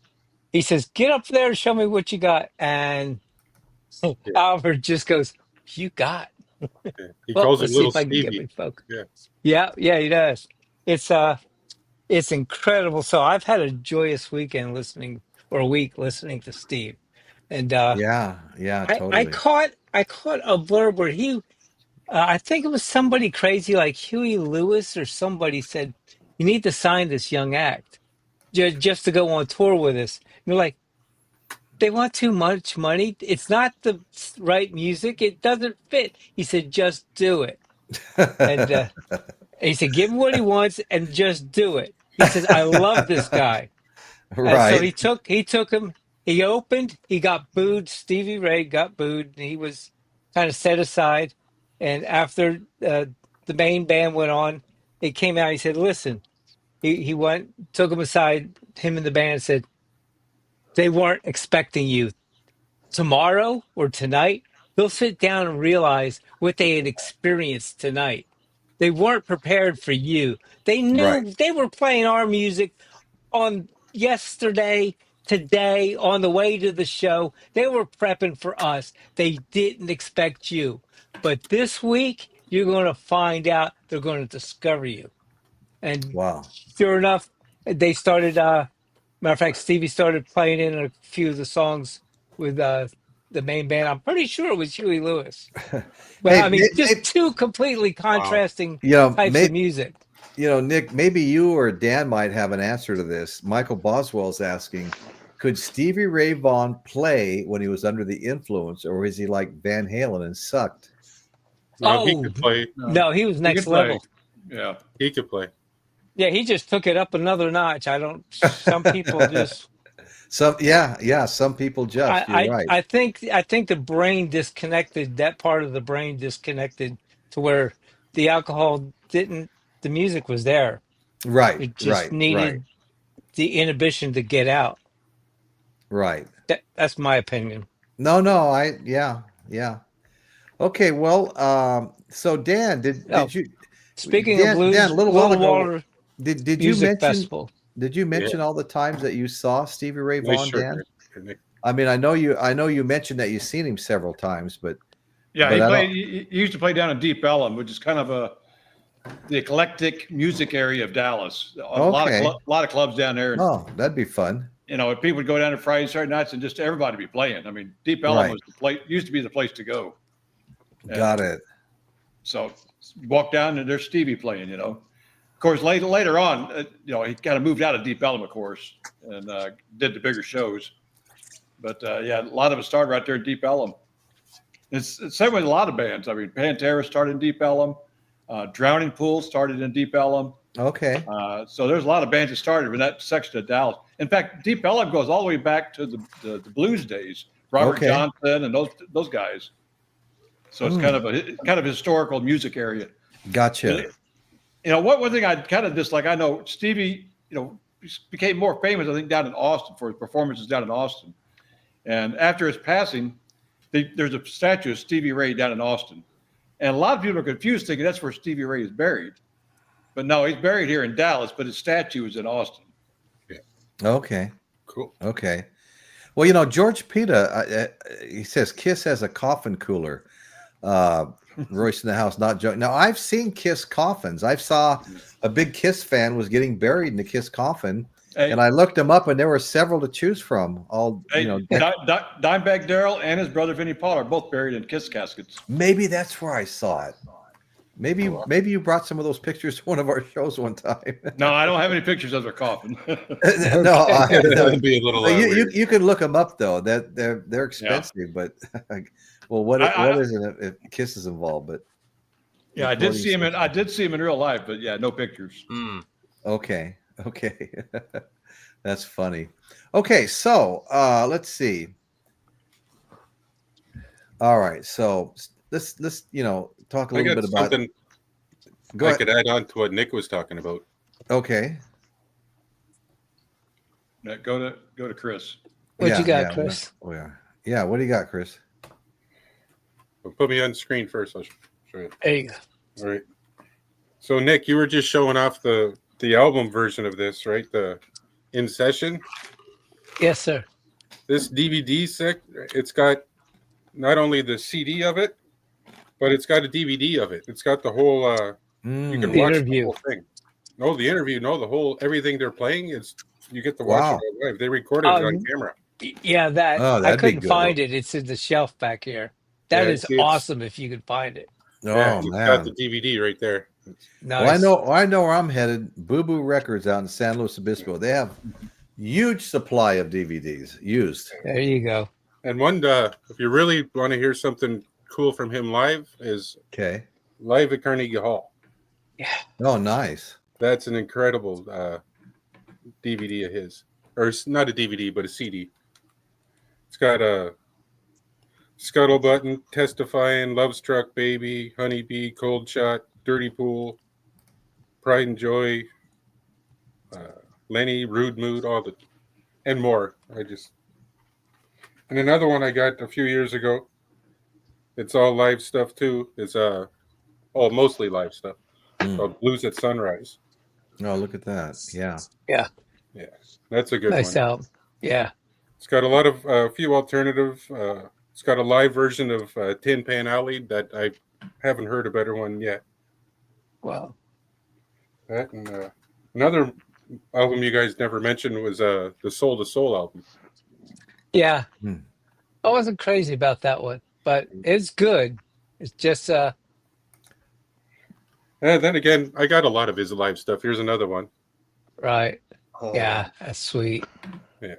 he says, "Get up there and show me what you got." And Yeah. Albert just goes, "You got." Yeah. He Well, calls him let's see Little if I can get Stevie. me focused. Yeah. Yeah, he does. It's incredible. So I've had a joyous weekend listening, or a week listening to Steve. And Yeah, I totally. caught a blurb where I think it was somebody crazy like Huey Lewis or somebody said, "You need to sign this young act just to go on tour with us." And you're like, they want too much money. It's not the right music. It doesn't fit. He said, just do it. And he said, give him what he wants and just do it. He says, I love this guy. So Right. he took him, he opened, he got booed. Stevie Ray got booed. And he was kind of set aside. And after the main band went on, he came out, he said, listen, he went, took him aside, him and the band said, they weren't expecting you tomorrow or tonight. They'll sit down and realize what they had experienced tonight. They weren't prepared for you. They Right. knew they were playing our music on yesterday, today, on the way to the show. They were prepping for us. They didn't expect you. But this week, you're going to find out they're going to discover you. And Wow. sure enough, they started, matter of fact, Stevie started playing in a few of the songs with the main band. I'm pretty sure it was Huey Lewis. Well, Hey, I mean, just two completely contrasting you know, types of music. Nick, maybe you or Dan might have an answer to this. Michael Boswell's asking, could Stevie Ray Vaughan play when he was under the influence, or is he like Van Halen and sucked? No, he could play. No, he was He next could play. level. Yeah. He could play. Yeah, he just took it up another notch. Some people just. Some people just. You're right. I think the brain disconnected. That part of the brain disconnected to where the alcohol didn't. The music was there. Right. It just Right. needed the inhibition to get out. Right. That's my opinion. No. Yeah. Okay. Well, so Dan, did you? Speaking Dan, of blues, Dan, a little while ago, Water did you Music mention? Festival. Did you mention all the times that you saw Stevie Ray Vaughan, Nice shirt, Dan? Nick. I mean, I know you mentioned that you've seen him several times, but Yeah, but he used to play down in Deep Ellum, which is kind of the eclectic music area of Dallas. A lot of clubs down there. And, oh, that'd be fun. people would go down to Friday, Saturday nights, and just everybody be playing. I mean, Deep Ellum Right. was the place, used to be the place to go. Got it. So walk down and there's Stevie playing. Of course, later on, he kind of moved out of Deep Ellum, of course, and did the bigger shows. But a lot of it started right there in Deep Ellum. It's the same with a lot of bands. I mean, Pantera started in Deep Ellum. Drowning Pool started in Deep Ellum. Okay. So there's a lot of bands that started in that section of Dallas. In fact, Deep Ellum goes all the way back to the blues days. Robert Okay. Johnson and those guys. So it's kind of a historical music area. Gotcha. One thing I kind of dislike. I know Stevie, became more famous, I think, down in Austin for his performances down in Austin. And after his passing, there's a statue of Stevie Ray down in Austin. And a lot of people are confused, thinking that's where Stevie Ray is buried. But no, he's buried here in Dallas, but his statue is in Austin. Okay. Cool. Okay. Well, George Pita, he says Kiss has a coffin cooler. Royce in the house, not joking. Now, I've seen Kiss coffins. I saw a big Kiss fan was getting buried in the Kiss coffin, and I looked them up, and there were several to choose from. Dimebag Darrell and his brother Vinnie Paul are both buried in Kiss caskets. Maybe that's where I saw it. Maybe you brought some of those pictures to one of our shows one time. No, I don't have any pictures of their coffin. No, That'd be a little. you can look them up though. That they're expensive, but well, what is it if Kiss is involved? But yeah, I did see him in real life, but yeah, no pictures. Okay, that's funny. Okay, so let's see. All right, so let's talk a little bit about something. I could add on to what Nick was talking about. Okay. Yeah, go to Chris. What you got, Chris? Yeah. What do you got, Chris? Well, put me on the screen first. I'll show you. There you go. All right. So, Nick, you were just showing off the album version of this, right? The In Session. Yes, sir. This DVD set, it's got not only the CD of it, but it's got a DVD of it. It's got the whole. You can watch the whole thing. No, the interview. No, the whole everything they're playing is you get to watch it live. They recorded it on camera. Yeah, I couldn't find it. It's in the shelf back here. That is awesome if you could find it. Oh man, man, got the DVD right there. Nice. Well, I know where I'm headed. Boo Boo Records out in San Luis Obispo. They have Huge supply of DVDs used. There you go. And one, if you really want to hear something cool from him live, is Okay. live at Carnegie Hall. Yeah. Oh, nice. That's an incredible DVD of his, or it's not a DVD, but a CD. It's got a Scuttlebutt, Testifying, Love Struck Baby, Honeybee, Cold Shot, Dirty Pool, Pride and Joy, Lenny, Rude Mood, all the, and more. And another one I got a few years ago. It's all live stuff too. It's mostly live stuff. Called Blues at Sunrise. Oh, look at that. Yeah. Yeah. Yeah, that's a good Nice one. album. Yeah. It's got a lot of a few alternative. It's got a live version of Tin Pan Alley that I haven't heard a better one yet. Wow. That and another album you guys never mentioned was the Soul to Soul album. Yeah. Hmm. I wasn't crazy about that one, but it's good. It's just And then again, I got a lot of his live stuff. Here's another one. right. Oh. Yeah, that's sweet. And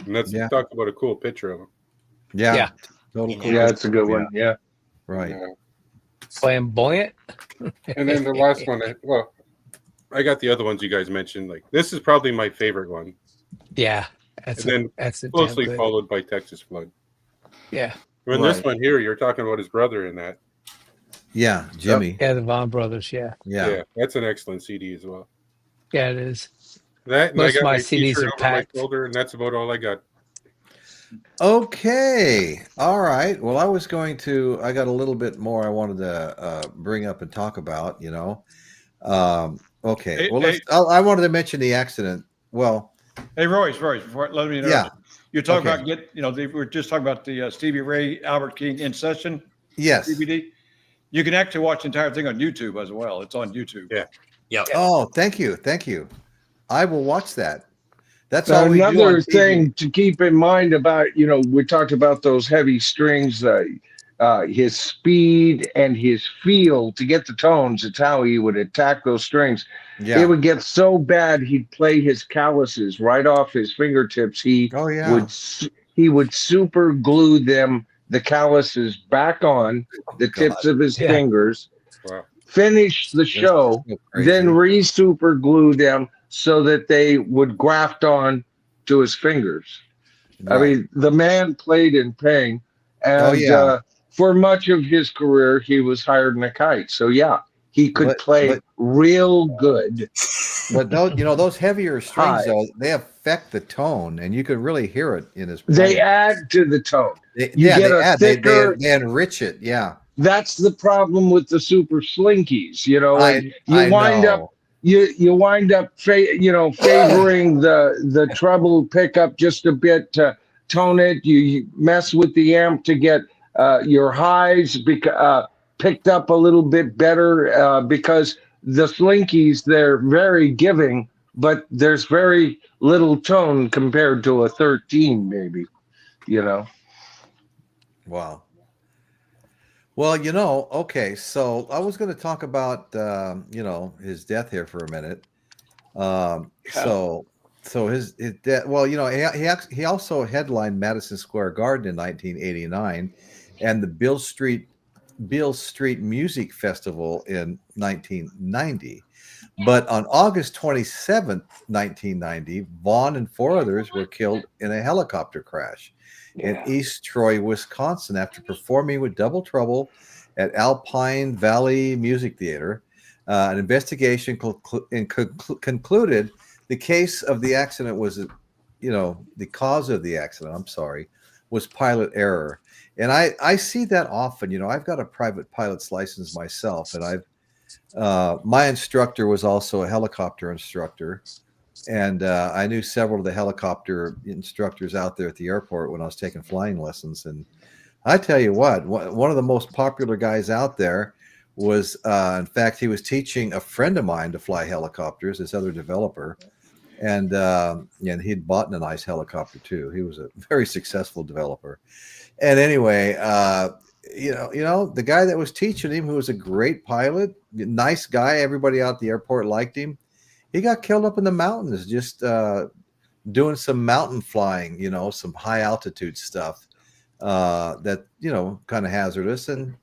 let's Yeah. talk about a cool picture of him. Yeah. Yeah. Total cool. Yeah, it's a good one. Yeah. Right. Flamboyant. And then the last one, I got the other ones you guys mentioned. Like this is probably my favorite one. Yeah. That's And then that's a damn closely good. followed by Texas Flood. Yeah. When this Right. one here, you're talking about his brother in that. Yeah. Jimmy. Yeah, the Vaughan brothers, yeah. Yeah. That's an excellent CD as well. Yeah, it is. That and Most I of got my my CDs t-shirt are over packed. my shoulder, and that's about all I got. Okay. All right. Well, I got a little bit more I wanted to bring up and talk about, Okay. Hey, Well, I wanted to mention the accident. Well, Hey, Royce, before, let me interrupt. yeah. you. You're talking Okay. about we were just talking about the Stevie Ray Albert King In Session Yes. DVD. You can actually watch the entire thing on YouTube as well. It's on YouTube. Yeah. Yep. Oh, thank you. Thank you. I will watch that. That's all we do on Another TV. thing to keep in mind about, we talked about those heavy strings, his speed and his feel to get the tones. It's how he would attack those strings. Yeah. It would get so bad he'd play his calluses right off his fingertips. Oh, yeah. He would super glue the calluses back on the tips of his Yeah. fingers, Wow. finish the show, So crazy. then re-super glue them so that they would graft on to his fingers. I Right. mean, the man played in pain, and Oh, yeah. for much of his career, he was hired in a kite. So yeah, he could play real good. But those heavier strings, High. though, they affect the tone, and you can really hear it in his They playing. add to the tone. They get a add. thicker- They enrich it. Yeah. That's the problem with the super slinkies. I you wind know. up you wind up favoring the treble pickup just a bit to tone it. You mess with the amp to get your highs picked up a little bit better because the slinkies, they're very giving, but there's very little tone compared to a 13 maybe. Wow. Well, okay. So I was going to talk about, his death here for a minute. So his death. Well, he also headlined Madison Square Garden in 1989, and the Beale Street Music Festival in 1990. But on August 27th, 1990, Vaughan and 4 others were killed in a helicopter crash in East Troy, Wisconsin, after performing with Double Trouble at Alpine Valley Music Theater. An investigation concluded the case of the accident was, the cause of the accident, was pilot error. And I see that often. I've got a private pilot's license myself, and my instructor was also a helicopter instructor. And I knew several of the helicopter instructors out there at the airport when I was taking flying lessons. And I tell you what, one of the most popular guys out there was, in fact, he was teaching a friend of mine to fly helicopters, this other developer. And he'd bought a nice helicopter too. He was a very successful developer. And anyway, the guy that was teaching him, who was a great pilot, nice guy, everybody out at the airport liked him. He got killed up in the mountains, just doing some mountain flying, some high altitude stuff that kind of hazardous, and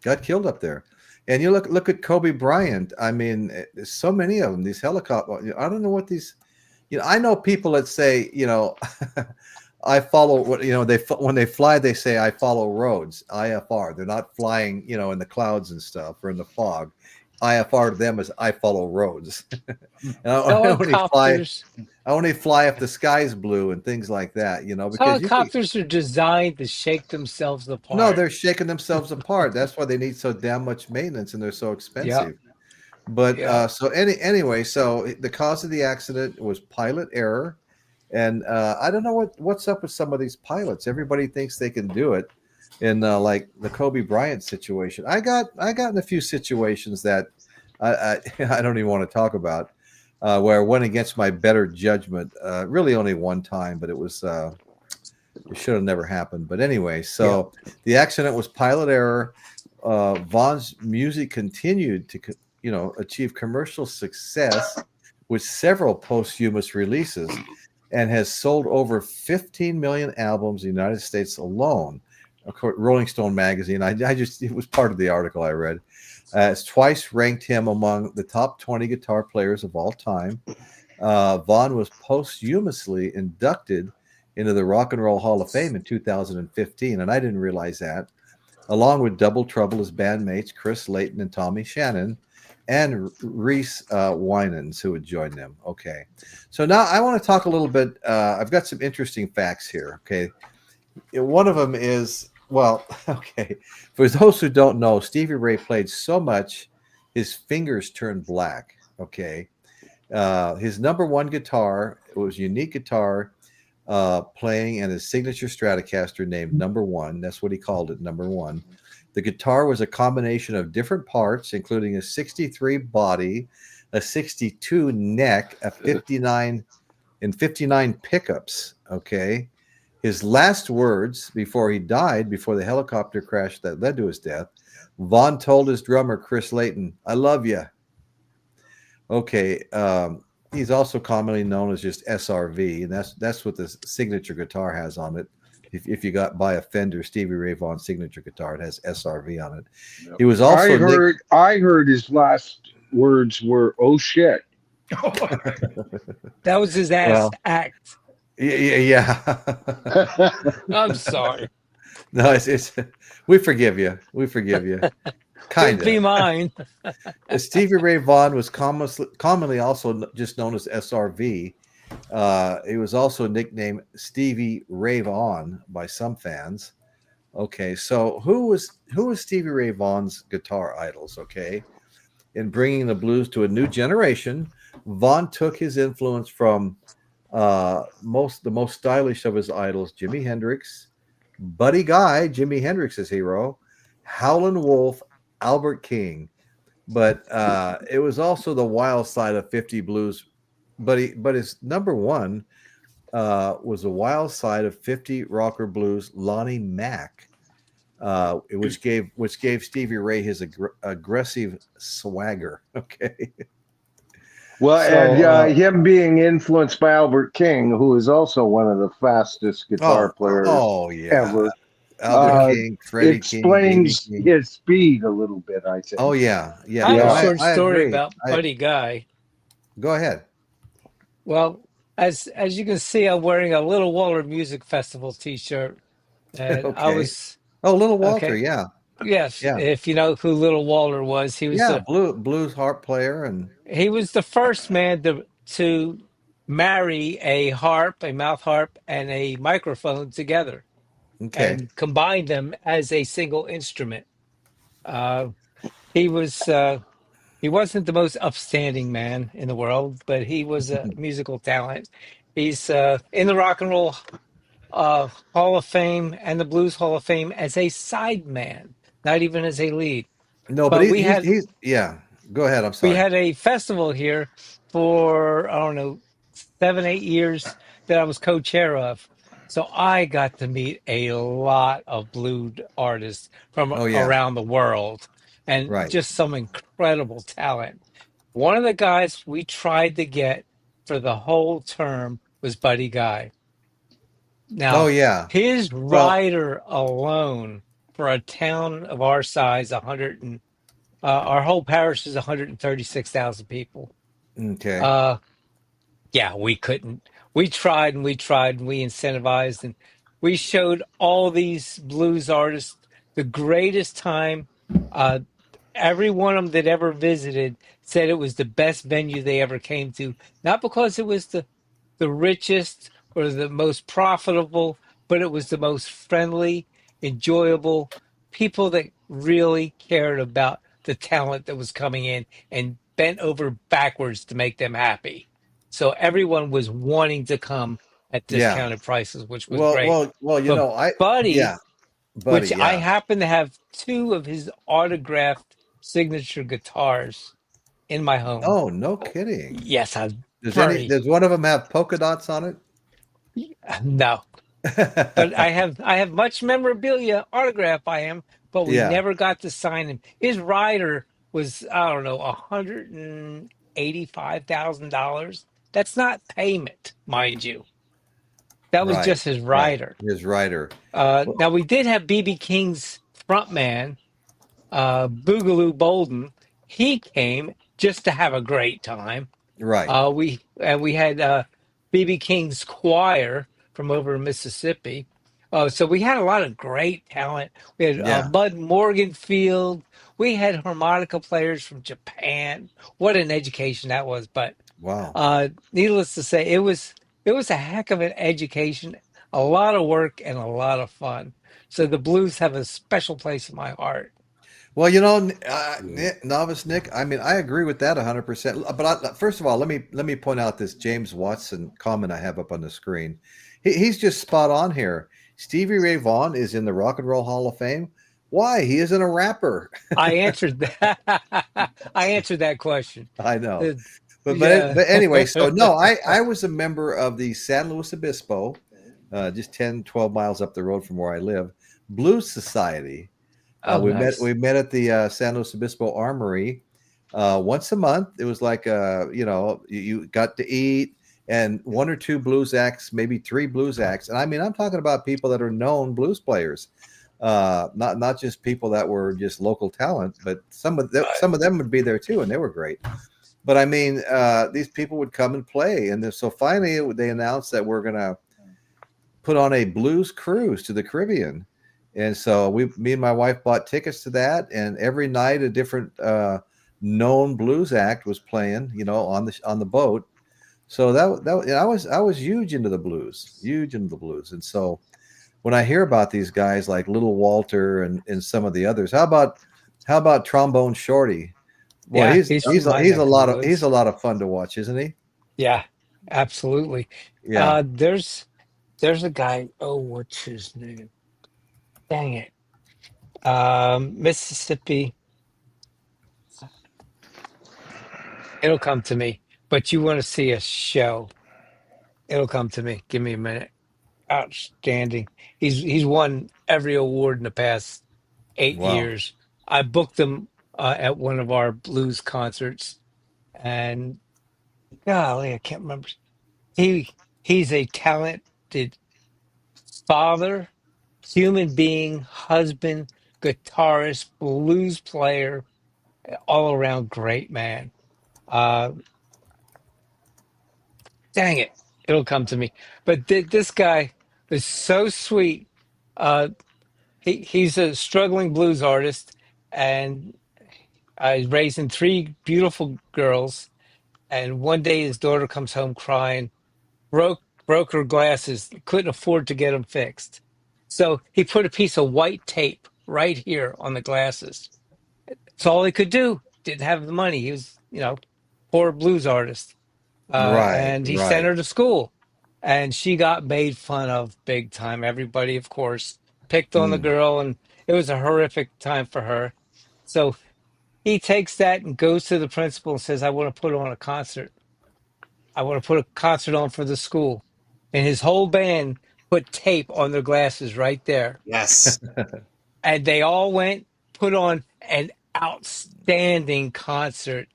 got killed up there. And you look at Kobe Bryant. I mean, there's so many of them. These helicopter. I don't know what these. I know people that say, I follow what they when they fly, they say I follow roads, IFR. They're not flying, in the clouds and stuff or in the fog. IFR to them is I follow roads. And Helicopters. I only fly if the sky's blue and things like that, because Helicopters are designed to shake themselves no, apart. they're shaking themselves apart. That's why they need so damn much maintenance and they're so Yeah, expensive. But yeah. so anyway, so the cause of the accident was pilot error. And I don't know what's up with some of these pilots. Everybody thinks they can do it. In like the Kobe Bryant situation, I got in a few situations that I I don't even want to talk about, where I went against my better judgment. Really, only one time, but it should have never happened. But anyway, Yeah. so the accident was pilot error. Vaughn's music continued to achieve commercial success with several posthumous releases, and has sold over 15 million albums in the United States alone. Of course, Rolling Stone magazine. It was part of the article I read. It's twice ranked him among the top 20 guitar players of all time. Vaughan was posthumously inducted into the Rock and Roll Hall of Fame in 2015, and I didn't realize that, along with Double Trouble as bandmates Chris Layton and Tommy Shannon, and Reese Winans, who would join them. Okay, so now I want to talk a little bit. I've got some interesting facts here. Okay, one of them is, well, okay, for those who don't know, Stevie Ray played so much his fingers turned black. Okay, his number one guitar, it was a unique guitar, playing, and his signature Stratocaster named Number One. That's what he called it, Number One. The guitar was a combination of different parts, including a 63 body, a 62 neck, a 59 and 59 pickups. Okay. His last words before he died, before the helicopter crash that led to his death, Vaughan told his drummer, Chris Layton, "I love you." Okay. He's also commonly known as just SRV, and that's what the signature guitar has on it. If you buy a Fender Stevie Ray Vaughan signature guitar, it has SRV on it. Yep. He was also I heard his last words were "oh shit." That was his act. Yeah. I'm sorry. No, it's we forgive you. We forgive you. Kind Couldn't be of. mine. Stevie Ray Vaughan was commonly also just known as SRV. He was also nicknamed Stevie Ray Vaughan by some fans. Okay, so who was Stevie Ray Vaughan's guitar idols? Okay, in bringing the blues to a new generation, Vaughan took his influence from the most stylish of his idols: Jimi Hendrix, Buddy Guy, Jimi Hendrix's hero, Howlin' Wolf, Albert King. But it was also the wild side of 50 blues. But his number one was the wild side of 50 rocker blues, Lonnie Mack, which gave Stevie Ray his aggressive swagger. Okay. Well, So, and him being influenced by Albert King, who is also one of the fastest guitar players ever. Albert King, Freddie explains King, King. his speed a little bit, I think. Oh yeah. I have No, a short I story agree. about Buddy Guy. Go ahead. Well, as you can see, I'm wearing a Little Walter Music Festival T-shirt, and I Okay. was Oh, Little Walter, okay. yeah. Yes, Yeah. if you know who Little Walter was, he was Yeah, blues harp player, and the first man to marry a harp, a mouth harp, and a microphone together okay. and combine them as a single instrument. Uh, he was he wasn't the most upstanding man in the world, but he was a musical talent. He's in the Rock and Roll Hall of Fame and the Blues Hall of Fame as a side man, not even as a lead. No, but But he's yeah. Go ahead. I'm we sorry. had a festival here for I don't know 7 8 years that I was co-chair of. So I got to meet a lot of blues artists from Oh yeah. around the world and Right. just some incredible talent. One of the guys we tried to get for the whole term was Buddy Guy. Oh Now, yeah. his Well, rider alone for a town of our size, 100 and our whole parish is 136,000 people. okay. Uh, yeah, we couldn't. We tried and we tried and we incentivized and we showed all these blues artists the greatest time. Uh, every one of them that ever visited said it was the best venue they ever came to, not because it was the richest or the most profitable, but it was the most friendly, enjoyable people that really cared about the talent that was coming in and bent over backwards to make them happy. So everyone was wanting to come at Yeah. discounted prices, which was Well, great. well, well. But Yeah, Buddy, buddy. which I Yeah. happen to have two of his autographed signature guitars in my home. Oh, no kidding. Yes, I'm very Does one of them have polka dots on no. But it? I have much memorabilia autographed by him, but we Yeah. never got to sign him. His rider was, I don't know, $185,000. That's not payment, mind you. That was Right. just his Right. rider. His writer. Now we did have BB King's frontman, Boogaloo Bolden. He came just to have a great time. Right. We had BB King's choir from over in Mississippi. So we had a lot of great talent. We had Yeah. Bud Morganfield. We had harmonica players from Japan. What an education that was! But Wow. needless to say, it was a heck of an education, a lot of work, and a lot of fun. So the blues have a special place in my heart. Well, Novice Nick. I mean, I agree with that 100%. But first of all, let me point out this James Watson comment I have up on the screen. He's just spot on here. Stevie Ray Vaughan is in the Rock and Roll Hall of Fame. Why? He isn't a rapper. I answered that. I answered that question. I know. Uh, But yeah. but anyway, so no, I was a member of the San Luis Obispo, just 10, 12 miles up the road from where I live, Blues Society. Oh, We met nice. at the San Luis Obispo Armory once a month. It was like you got to eat and one or two blues acts, maybe three blues acts. And I mean, I'm talking about people that are known blues players, not just people that were just local talent, but some of them would be there too, and they were great. But I mean, these people would come and play, and so finally they announced that we're gonna put on a blues cruise to the Caribbean. And so me and my wife bought tickets to that, and every night a different known blues act was playing, on the boat. So I was huge into the blues, and so when I hear about these guys like Little Walter and some of the others, how about Trombone Shorty? Boy, Yeah, he's he's from he's a, my he's neck a of the lot of woods. fun to watch, isn't he? Yeah, absolutely. Yeah. There's a guy. Oh, what's his name? Dang it. Mississippi. It'll come to me. But you want to see a show? It'll come to me. Give me a minute. Outstanding. He's won every award in the past 8 Wow. years. I booked him at one of our blues concerts, and golly, I can't remember. He he's a talented father, human being, husband, guitarist, blues player, all around great man. Uh, Dang it, it'll come to me. But this guy is so sweet. Uh, he's a struggling blues artist, and he's raising three beautiful girls. And one day his daughter comes home crying, broke her glasses, couldn't afford to get them fixed. So he put a piece of white tape right here on the glasses. It's all he could do. Didn't have the money. He was, poor blues artist. Right, And he sent right. her to school, and she got made fun of big time. Everybody, of course, picked on the Mm. girl, and it was a horrific time for her. So he takes that and goes to the principal and says, "I want to put on a concert. I want to put a concert on for the school." And his whole band put tape on their glasses right there. Yes. And they all went, put on an outstanding concert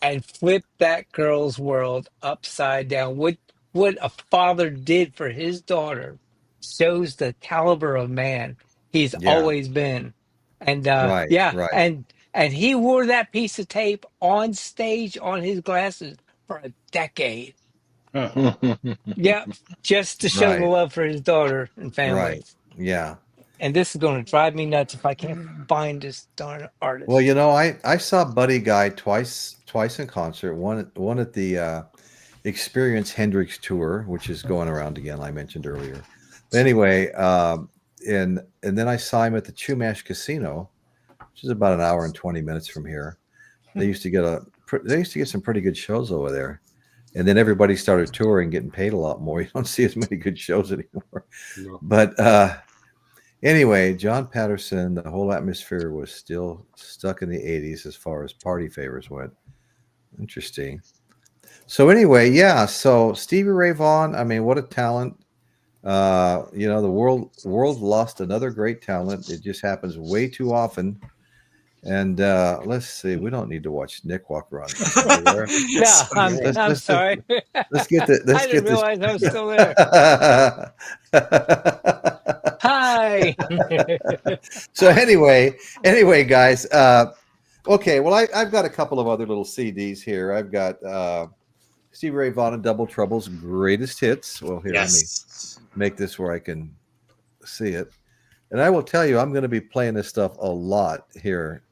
and flipped that girl's world upside down. what a father did for his daughter shows the caliber of man he's Yeah. always been. And Right. yeah, Right. and he wore that piece of tape on stage on his glasses for a decade. Huh. Yeah, just to show the Right. love for his daughter and family. Right. Yeah. And this is going to drive me nuts if I can't find this darn Well, artist. I saw Buddy Guy twice in concert. One at the Experience Hendrix tour, which is going around again. I mentioned earlier. But anyway, and then I saw him at the Chumash Casino, which is about an hour and 20 minutes from here. They used to get some pretty good shows over there. And then everybody started touring, getting paid a lot more. You don't see as many good shows anymore. No. But anyway, John Patterson, the whole atmosphere was still stuck in the 80s as far as party favors went. Interesting. So anyway, yeah. So Stevie Ray Vaughan, I mean, what a talent. The world lost another great talent. It just happens way too often. And let's see, we don't need to watch Nick walk around. No, I'm sorry. Let's get the. I didn't realize I was still there. Hi. So anyway, guys. Okay, well, I've got a couple of other little CDs here. I've got Stevie Ray Vaughan and Double Trouble's greatest hits. Well, here, Yes. let me make this where I can see it. And I will tell you, I'm going to be playing this stuff a lot here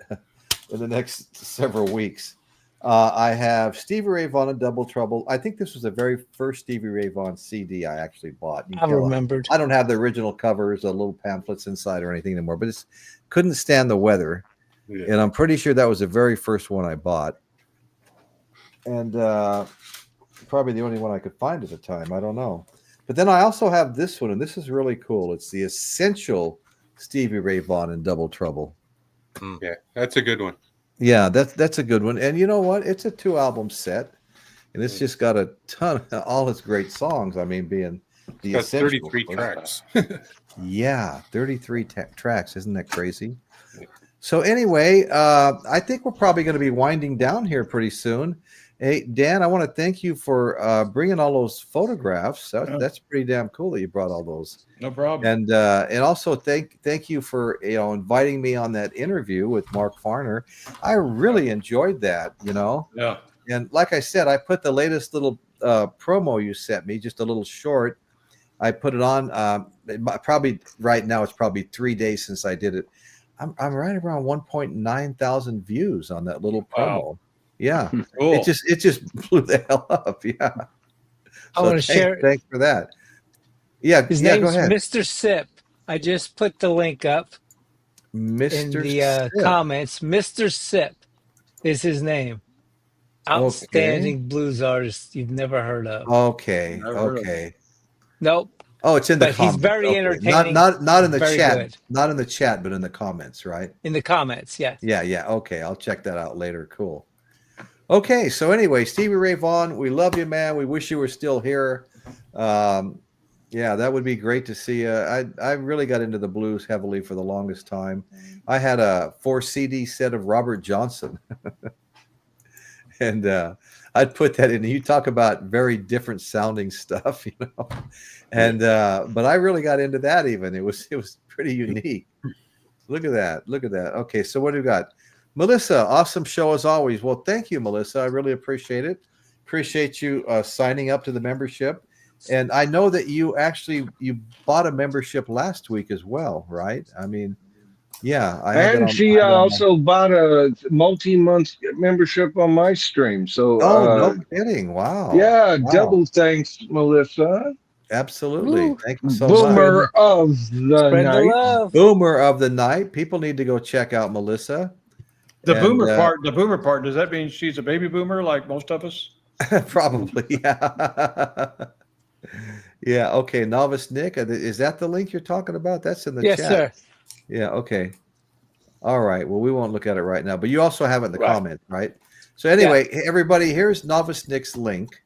in the next several weeks. I have Stevie Ray Vaughan and Double Trouble. I think this was the very first Stevie Ray Vaughan CD I actually bought. You I can tell remembered. I don't have the original covers, the little pamphlets inside or anything anymore, but it's couldn't stand the weather. Yeah. And I'm pretty sure that was the very first one I bought. And probably the only one I could find at the time. I don't know. But then I also have this one, and this is really cool. It's the Essential Stevie Ray Vaughan and Double Trouble. Yeah, that's a good one. Yeah, that's a good one. And you know what? It's a 2-album set, and it's just got a ton of all its great songs. I mean, being the That's Essential. 33 tracks. Yeah, 33 tracks. Isn't that crazy? So anyway, I think we're probably going to be winding down here pretty soon. Hey, Dan, I want to thank you for bringing all those photographs. That's pretty damn cool that you brought all those. No problem. And also thank you for inviting me on that interview with Mark Farner. I really enjoyed that. Yeah. And like I said, I put the latest little promo you sent me, just a little short. I put it on. Probably right now, it's probably 3 days since I did it. I'm right around 1.9 thousand views on that little promo. Wow. Yeah, Cool. it just blew the hell up. Yeah. I want to share. Thanks for that. Yeah, His go name's ahead. Mr. Sip. I just put the link up Mr. in the Sip. comments. Mr. Sip is his name. Outstanding blues artist you've never heard of. Okay. Never heard of Okay. Nope. Oh, it's in the But he's comments. very Okay. entertaining. Not in the Very chat. good. Not in the chat, but in the comments, right? In the comments, yes. Yeah. Okay, I'll check that out later. Cool. Okay, so anyway, Stevie Ray Vaughan, we love you, man. We wish you were still here. Yeah, that would be great to see. I really got into the blues heavily for the longest time. I had a 4 CD set of Robert Johnson, and I'd put that in. You talk about very different sounding stuff, and but I really got into that. Even it was pretty unique. Look at that. Okay, so what do we got? Melissa, awesome show as always. Well, thank you, Melissa. I really appreciate it. Appreciate you signing up to the membership. And I know that you bought a membership last week as well, right? I mean, yeah. And she also bought a multi-month membership on my stream. So, no kidding. Wow. Yeah, Wow. double thanks, Melissa. Absolutely. Woo. Thank you so Boomer much. of the Spread night. the love. Boomer of the night. People need to go check out Melissa. The boomer part, does that mean she's a baby boomer like most of us? Probably, yeah. Yeah, okay. Novice Nick, is that the link you're talking about? That's in the Yes, chat. sir. Yeah, okay. All right. Well, we won't look at it right now, but you also have it in the Right. comments, right? So anyway, everybody, here's Novice Nick's link.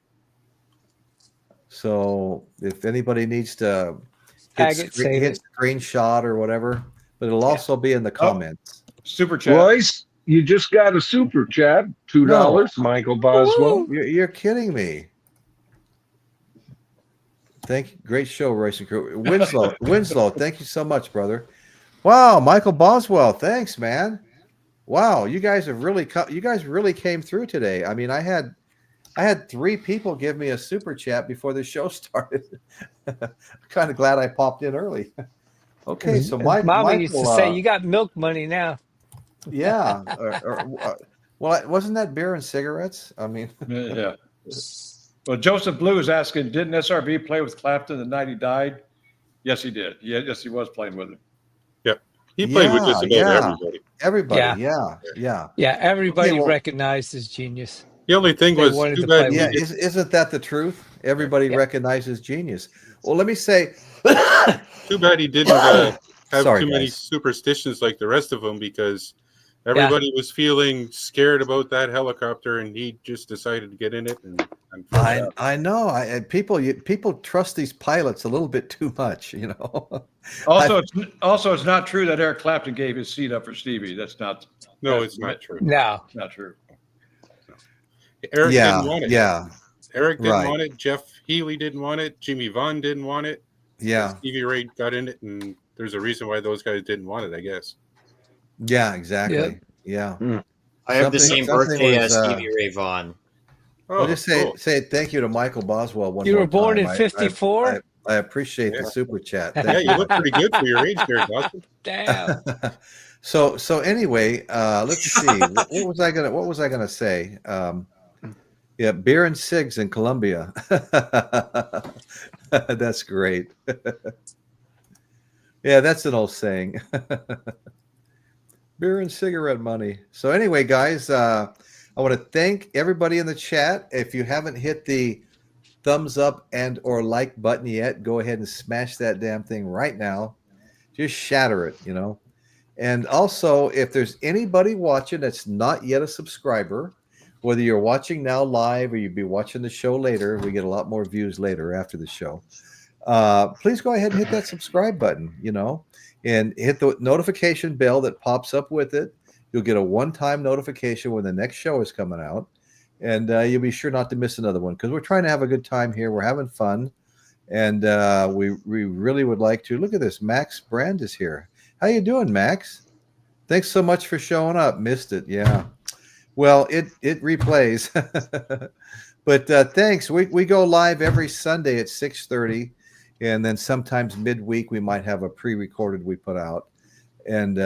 So if anybody needs to hit screenshot or whatever, but it'll also be in the comments. Super chat. Royce, you just got a super chat, $2, Michael Boswell. You're kidding me. Thank you. Great show, Racing Crew. Winslow, thank you so much, brother. Wow, Michael Boswell, thanks, man. Wow, you guys really came through today. I mean, I had 3 people give me a super chat before the show started. Kind of glad I popped in early. Okay, so Mama used to Michael, say, "You got milk money now." yeah. Well, wasn't that beer and cigarettes? I mean, Yeah. Well, Joseph Blue is asking, didn't SRV play with Clapton the night he died? Yes, he did. Yes, he was playing with him. Yep. He played with just about everybody. Everybody, Yeah, everybody Okay, well, recognized his genius. The only thing They was wanted too to bad. play yeah, with isn't that the truth? Everybody recognizes genius. Well, let me say, Too bad he didn't have Sorry, too many guys. superstitions like the rest of them, because everybody was feeling scared about that helicopter, and he just decided to get in it. And I know. People trust these pilots a little bit too much, you know. Also, it's not true that Eric Clapton gave his seat up for Stevie. It's not true. No. It's not true. Eric didn't want it. Yeah. Eric didn't want it. Jeff Healey didn't want it. Jimmy Vaughan didn't want it. Yeah. Stevie Ray got in it, and there's a reason why those guys didn't want it, I guess. Yeah, exactly. Yeah. I have the same birthday as was, Stevie Ray Vaughan. Oh, I'll just say thank you to Michael Boswell. You were born in 54? I appreciate the super chat. yeah, you look pretty good for your age there, Dawson. Damn. So anyway, let's see. What was I gonna say? Yeah, beer and cigs in Colombia. That's great. Yeah, that's an old saying. Beer and cigarette money. So anyway, guys, I want to thank everybody in the chat. If you haven't hit the thumbs up and or like button yet, go ahead and smash that damn thing right now. Just shatter it, you know. And also, if there's anybody watching that's not yet a subscriber, whether you're watching now live or you'll be watching the show later, we get a lot more views later after the show. Please go ahead and hit that subscribe button, you know, and hit the notification bell that pops up with it. You'll get a one-time notification when the next show is coming out, and you'll be sure not to miss another one, because we're trying to have a good time here. We're having fun, and we really would like to. Look at this. Max Brand is here. How you doing, Max? Thanks so much for showing up. Missed it. Yeah. Well, it replays. But thanks. We go live every Sunday at 6:30, and then sometimes midweek we might have a pre-recorded we put out. And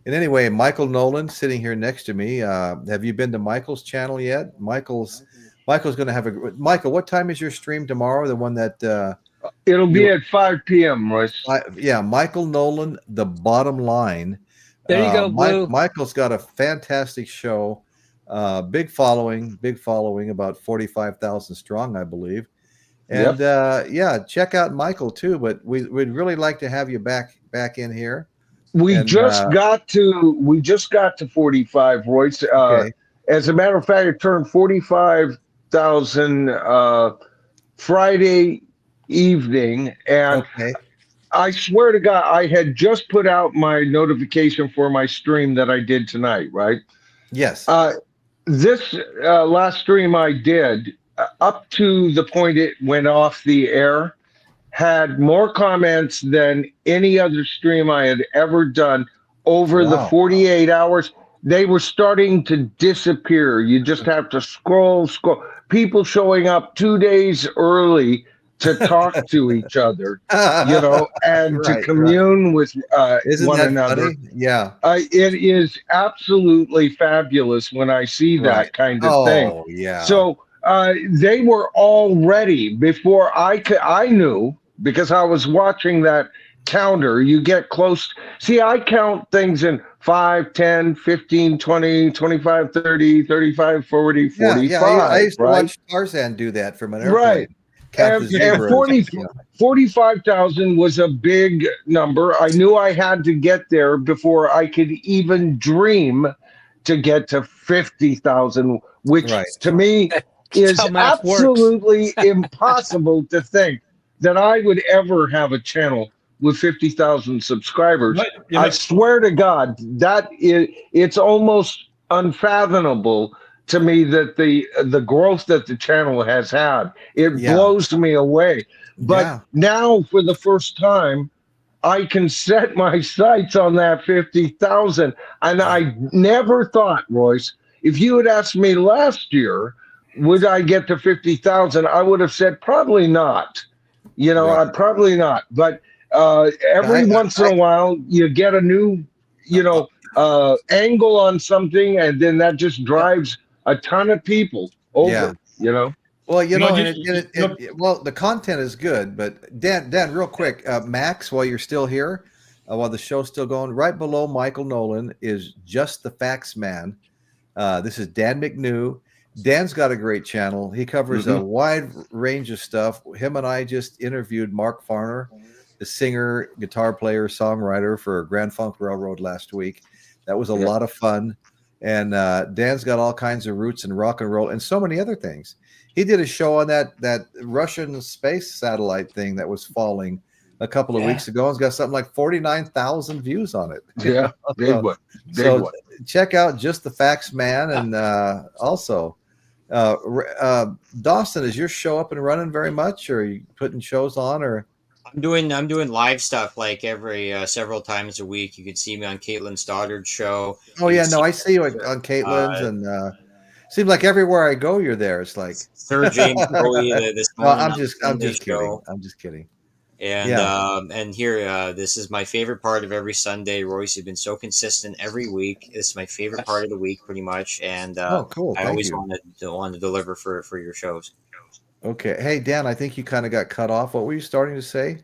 anyway, Michael Nolan sitting here next to me. Have you been to Michael's channel yet? Michael's going to have Michael, what time is your stream tomorrow? The one that it'll be at 5 p.m. Royce. Yeah, Michael Nolan, The Bottom Line. There you go, Blue. Michael's got a fantastic show. Big following, about 45,000 strong, I believe. And yeah, check out Michael too. But we'd really like to have you back in here. We just got to 45, Royce. Okay. As a matter of fact, it turned 45,000 Friday evening, and I swear to God, I had just put out my notification for my stream that I did tonight, right? Yes. This last stream I did, up to the point it went off the air, had more comments than any other stream I had ever done over the 48 hours. They were starting to disappear. You just have to scroll. People showing up 2 days early to talk to each other, you know, and to commune with one another. Funny? Yeah. It is absolutely fabulous when I see that kind of thing. Oh, yeah. So they were all ready before I knew, because I was watching that counter. You get close. See, I count things in 5, 10, 15, 20, 25, 30, 35, 40, 45. Yeah, I used to watch Tarzan do that from an airplane. Right. And 45,000 was a big number. I knew I had to get there before I could even dream to get to 50,000, which to me is absolutely impossible to think that I would ever have a channel with 50,000 subscribers. I swear to God, it's almost unfathomable to me that the growth that the channel has had. It blows me away. But Yeah. now, for the first time, I can set my sights on that 50,000. And I never thought, Royce, if you had asked me last year, would I get to 50,000? I would have said probably not. Right. I probably not. But every I, once in I, a while, you get a new, angle on something, and then that just drives a ton of people yeah. over. Well, You know, well, the content is good, but Dan, real quick, Max, while you're still here, while the show's still going, right below Michael Nolan is Just the Facts Man. This is Dan McNew. Dan's got a great channel. He covers a wide range of stuff. Him and I just interviewed Mark Farner, the singer, guitar player, songwriter for Grand Funk Railroad last week. That was a lot of fun. And Dan's got all kinds of roots in rock and roll and so many other things. He did a show on that Russian space satellite thing that was falling a couple of weeks ago. It's got something like 49,000 views on it. Yeah, big one. Big So one. check out Just the Facts Man. And also, Dawson, is your show up and running very much? Or are you putting shows on? Or I'm doing live stuff like every several times a week. You can see me on Caitlin Stoddard's show. oh yeah, no, I see you on Caitlin's and seems like everywhere I go, you're there. It's like Sir James Bowie this no, morning. I'm just kidding. I'm just kidding. And here, this is my favorite part of every Sunday. Royce, you've been so consistent every week. This is my favorite part of the week, pretty much. And cool. I Thank always you. want to deliver for your shows. Okay. Hey, Dan, I think you kind of got cut off. What were you starting to say?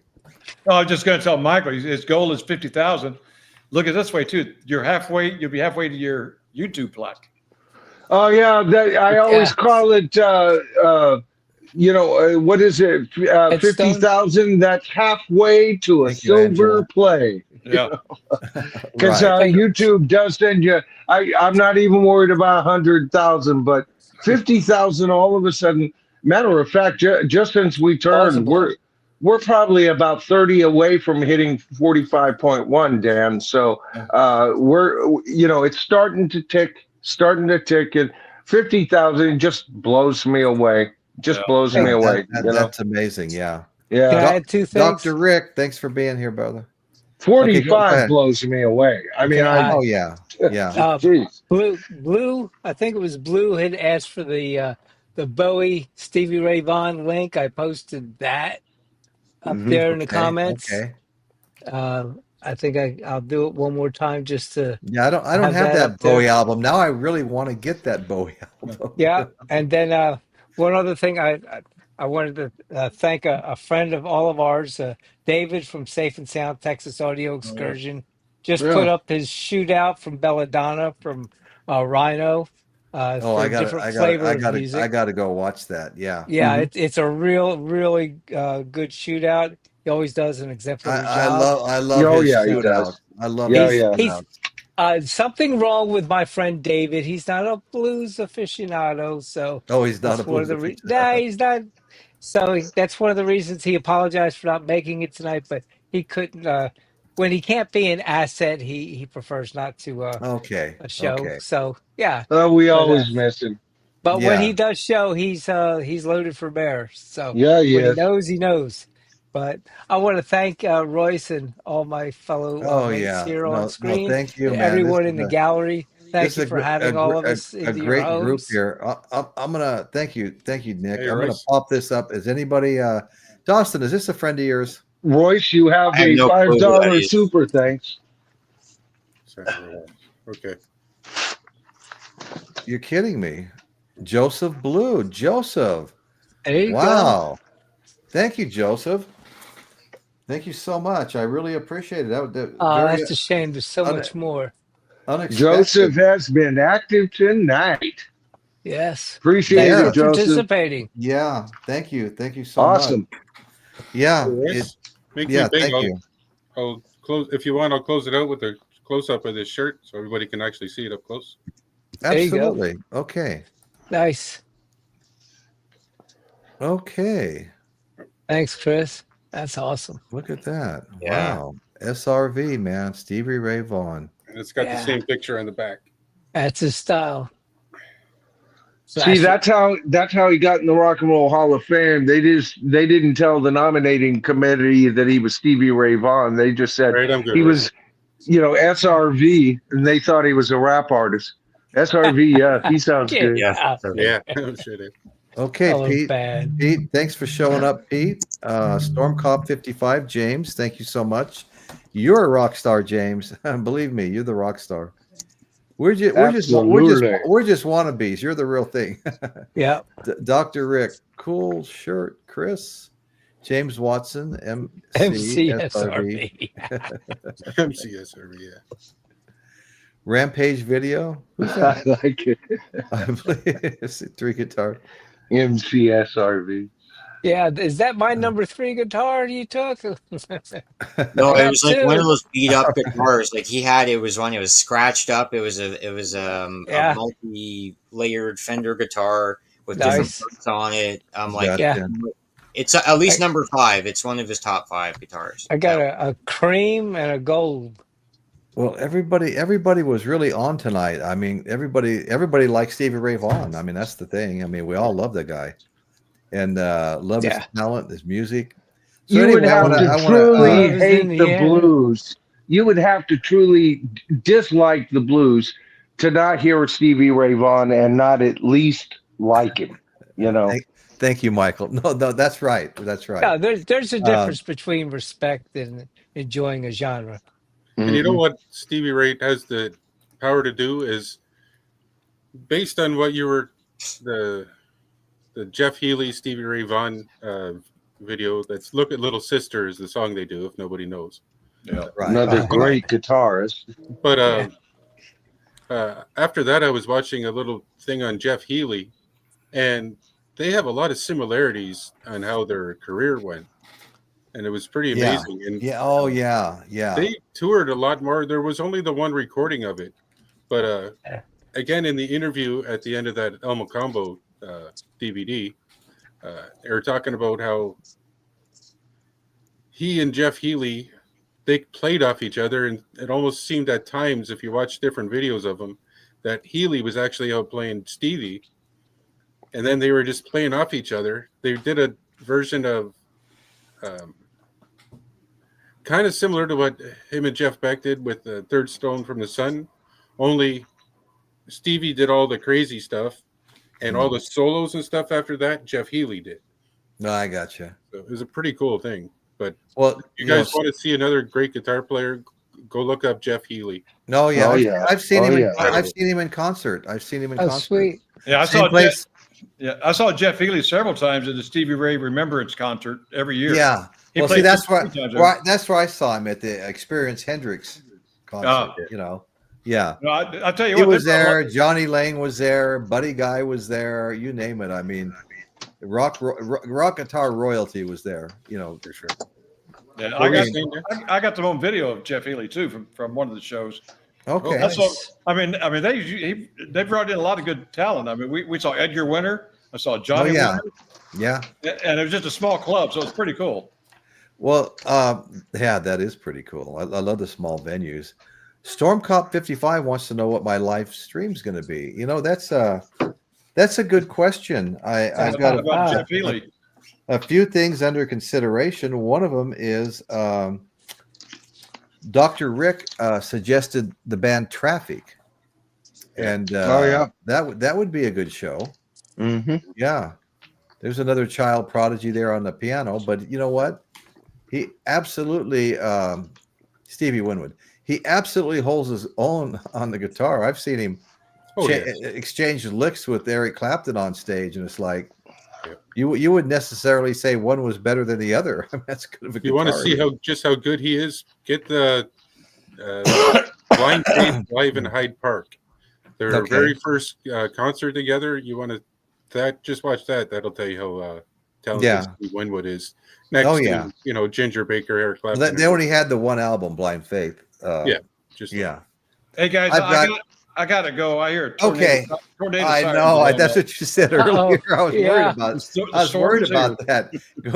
I was just going to tell Michael his goal is 50,000. Look at it this way too. You'll be halfway to your YouTube plaque. Oh yeah, I always call it. What is it? 50,000. That's halfway to a Thank you, silver Angela. play. Yeah. Because Right. YouTube does send you. I'm not even worried about 100,000, but 50,000 all of a sudden. Matter of fact, just since we turned, we're probably about 30 away from hitting 45.1, Dan. So it's starting to tick, and 50,000 just blows me away. Blows me away. That's amazing. Yeah. Yeah. Can I add two things? Dr. Rick, thanks for being here, brother. 45 blows me away. I mean, oh yeah. Geez. Blue, I think it was Blue had asked for the Bowie Stevie Ray Vaughan link. I posted that up there in the comments. Okay. I think I'll do it one more time just to. Yeah, I don't have that Bowie album. Now I really want to get that Bowie album. Yeah, and then one other thing, I wanted to thank a friend of all of ours, David from Safe and Sound Texas Audio Excursion. Just put up his shootout from Belladonna from Rhino. For different flavor of music. I got to go watch that. Yeah. Yeah, it's a really good shootout. He always does an exemplary job. I love his shootout. I love his shootout. Something wrong with my friend David. He's not a blues aficionado, so he's not a blues aficionado. No, he's not. So that's one of the reasons he apologized for not making it tonight. But he couldn't. When he can't be an asset, he prefers not to. A show. Okay. So yeah. We always miss him. But when he does show, he's loaded for bear. So when he knows, he knows. But I want to thank Royce and all my fellow mates here on screen. Thank you, and man. everyone in the gallery. Thank you for having all of us into your great homes. group here. I'm gonna thank you, Nick. I'm gonna pop this up. Is anybody, Dawson? Is this a friend of yours? Royce, you have a $5 super thanks. Okay. You're kidding me. Joseph Blue. Joseph. There you go. Thank you, Joseph. Thank you so much. I really appreciate it. That's a shame. There's so much more. Unexpected. Joseph has been active tonight. Yes. Appreciate it, Joseph. Participating. Yeah. Thank you. Thank you so much. Awesome. Yeah. Thank you. I'll close if you want. I'll close it out with a close up of this shirt so everybody can actually see it up close. Absolutely. Okay. Nice. Okay. Thanks, Chris. That's awesome. Look at that. Yeah. Wow. SRV, man. Stevie Ray Vaughan. And it's got the same picture on the back. That's his style. See, that's how he got in the Rock and Roll Hall of Fame. They didn't tell the nominating committee that he was Stevie Ray Vaughan. They just said Right, I'm good. he was, SRV, and they thought he was a rap artist. SRV, yeah, he sounds good. Yeah. Yeah, I'm sure they. Okay, Oh, Pete. bad. Pete, thanks for showing up, Pete. Storm Cop 55, James, thank you so much. You're a rock star, James. Believe me, you're the rock star. We're just wannabes. You're the real thing. Yeah. Dr. Rick, cool shirt, Chris. James Watson, MCSRV. MCSRV, yeah. Rampage Video. Who's I that? like it. I believe it's 3 guitar. MCSRV. Yeah, is that my number 3 guitar you took? No, it was like one of those beat up guitars. Like he had, it was scratched up. It was a multi-layered Fender guitar with different parts on it. It's at least number 5. It's one of his top 5 guitars. I got a cream and a gold. Well, everybody was really on tonight. I mean, everybody likes Stevie Ray Vaughan. I mean, that's the thing. I mean, we all love the guy, and love his talent, his music. So You would have to truly hate the blues. You would have to truly dislike the blues to not hear Stevie Ray Vaughan and not at least like him. Thank you, Michael. No, that's right. That's right. Yeah, there's a difference between respect and enjoying a genre. And you know what Stevie Ray has the power to do is, based on what you were, the Jeff Healey, Stevie Ray Vaughan video, that's Look at Little Sister is the song they do, if nobody knows. Yeah, right. Another great guitarist. But after that, I was watching a little thing on Jeff Healey, and they have a lot of similarities on how their career went. And it was pretty amazing. And they toured a lot more. There was only the one recording of it. But again, in the interview at the end of that El Macombo DVD, they were talking about how he and Jeff Healey, they played off each other. And it almost seemed at times, if you watch different videos of them, that Healey was actually out playing Stevie. And then they were just playing off each other. They did a version of kind of similar to what him and Jeff Beck did with the Third Stone from the Sun, only Stevie did all the crazy stuff and all the solos and stuff after that, Jeff Healey did. No, I gotcha. So it was a pretty cool thing. But if you guys want to see another great guitar player, go look up Jeff Healey. No, I've seen him. I've seen him in concert. Sweet. Yeah, I saw Jeff Healey several times at the Stevie Ray Remembrance concert every year. Yeah. Well, see, that's where I saw him at the Experience Hendrix concert. Yeah. No, I tell you he what, was there. Johnny Lang was there. Buddy Guy was there. You name it. I mean, rock guitar royalty was there. For sure. Yeah, I got them on video of Jeff Healey too from one of the shows. Okay. They brought in a lot of good talent. I mean, we saw Edgar Winter. I saw Johnny. Winter. Yeah. And it was just a small club, so it's pretty cool. Well, that is pretty cool. I love the small venues. Storm Cop 55 wants to know what my live stream's going to be. That's a good question. I've got Jeff Healey. A few things under consideration. One of them is Dr. Rick suggested the band Traffic, and that would be a good show. Mm-hmm. Yeah, there's another child prodigy there on the piano, but you know what? He absolutely Stevie Winwood. He absolutely holds his own on the guitar. I've seen him exchange licks with Eric Clapton on stage, and it's like you wouldn't necessarily say one was better than the other. I mean, that's good of a guitar. You want to see how good he is? Get the Blind Faith live in Hyde Park. Their very first concert together. You want to just watch that. That'll tell you how talented Steve Winwood is. Next to Ginger Baker, Eric Clapton. They only had the one album, Blind Faith. Hey guys, I gotta go. I hear a tornado. I know. That's what you said earlier. I was worried about. I was worried about that.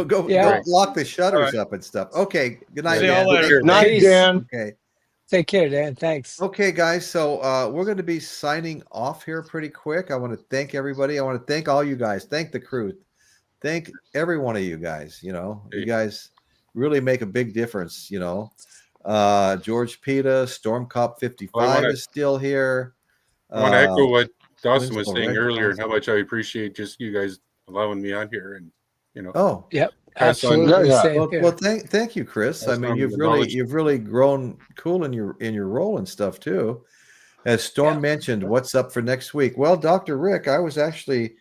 Go lock the shutters up and stuff. Okay. Good night. See y'all later. Night, Dan. Okay. Take care, Dan. Thanks. Okay, guys. So we're going to be signing off here pretty quick. I want to thank everybody. I want to thank all you guys. Thank the crew. Thank every one of you guys. You know, you guys really make a big difference. You know, George Pita, Storm Cop 55 is still here. I want to echo what Dawson was Winslow saying Red earlier, Cross. and how much I appreciate just you guys allowing me on here, and you know. Oh, Yep. Pass on- Absolutely. Yeah. Same well, here. well thank you, Chris. I That's mean, not you've the really knowledge. grown cool in your role and stuff too. As Storm Yeah. mentioned, what's up for next week? Well, Dr. Rick, I was actually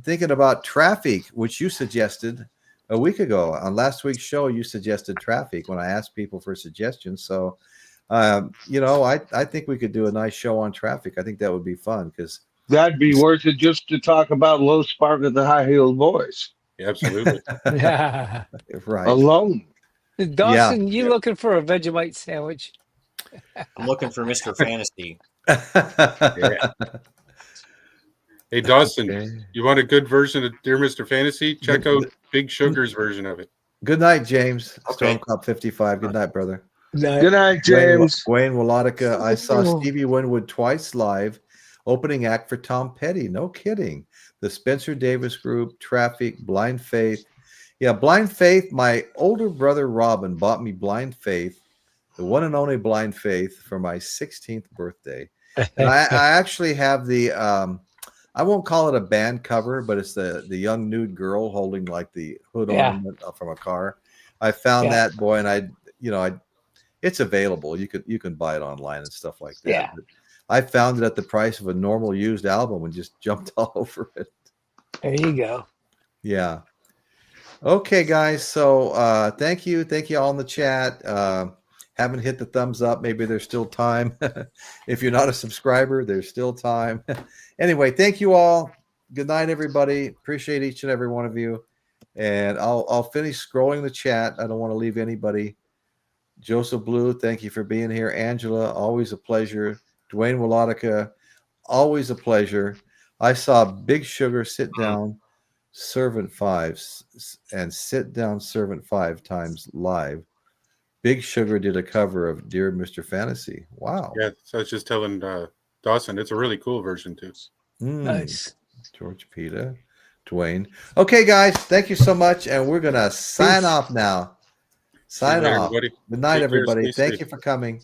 thinking about Traffic, which you suggested a week ago on last week's show. You suggested Traffic when I asked people for suggestions. So, you know, I think we could do a nice show on Traffic. I think that would be fun because That'd be worth it just to talk about Low Spark of the High Heeled Boys Yeah, absolutely. Yeah. right. alone. Dawson, you Yeah. looking for a Vegemite sandwich? I'm looking for Mr. Fantasy. Hey, Dawson, Okay. you want a good version of Dear Mr. Fantasy? Check out Big Sugar's version of it. Good night, James. Okay. Storm Cop 55. Good night, brother. Good night, James. Wayne Wolotica. I saw Stevie Winwood twice live, opening act for Tom Petty. No kidding. The Spencer Davis Group, Traffic, Blind Faith. Yeah, Blind Faith. My older brother Robin bought me Blind Faith, the one and only Blind Faith, for my 16th birthday. And I actually have the I won't call it a band cover, but it's the young nude girl holding like the hood ornament from a car. I found that, boy, and it's available. You can buy it online and stuff like that. Yeah. But I found it at the price of a normal used album and just jumped all over it. There you go. Yeah. Okay, guys. So thank you all in the chat. Haven't hit the thumbs up. Maybe there's still time. If you're not a subscriber, there's still time. Anyway, thank you all. Good night, everybody. Appreciate each and every one of you. And I'll finish scrolling the chat. I don't want to leave anybody. Joseph Blue, thank you for being here. Angela, always a pleasure. Dwayne Wolotica, always a pleasure. I saw Big Sugar sit down Servant 5 and sit down Servant 5 times live. Big Sugar did a cover of Dear Mr. Fantasy. Wow. Yeah, so I was just telling Dawson, it's a really cool version too. Nice. George Pita, Dwayne. Okay, guys, thank you so much. And we're going to sign off now. Sign Good night, off. everybody. Good night, Take care, everybody. stay Thank safe. you for coming.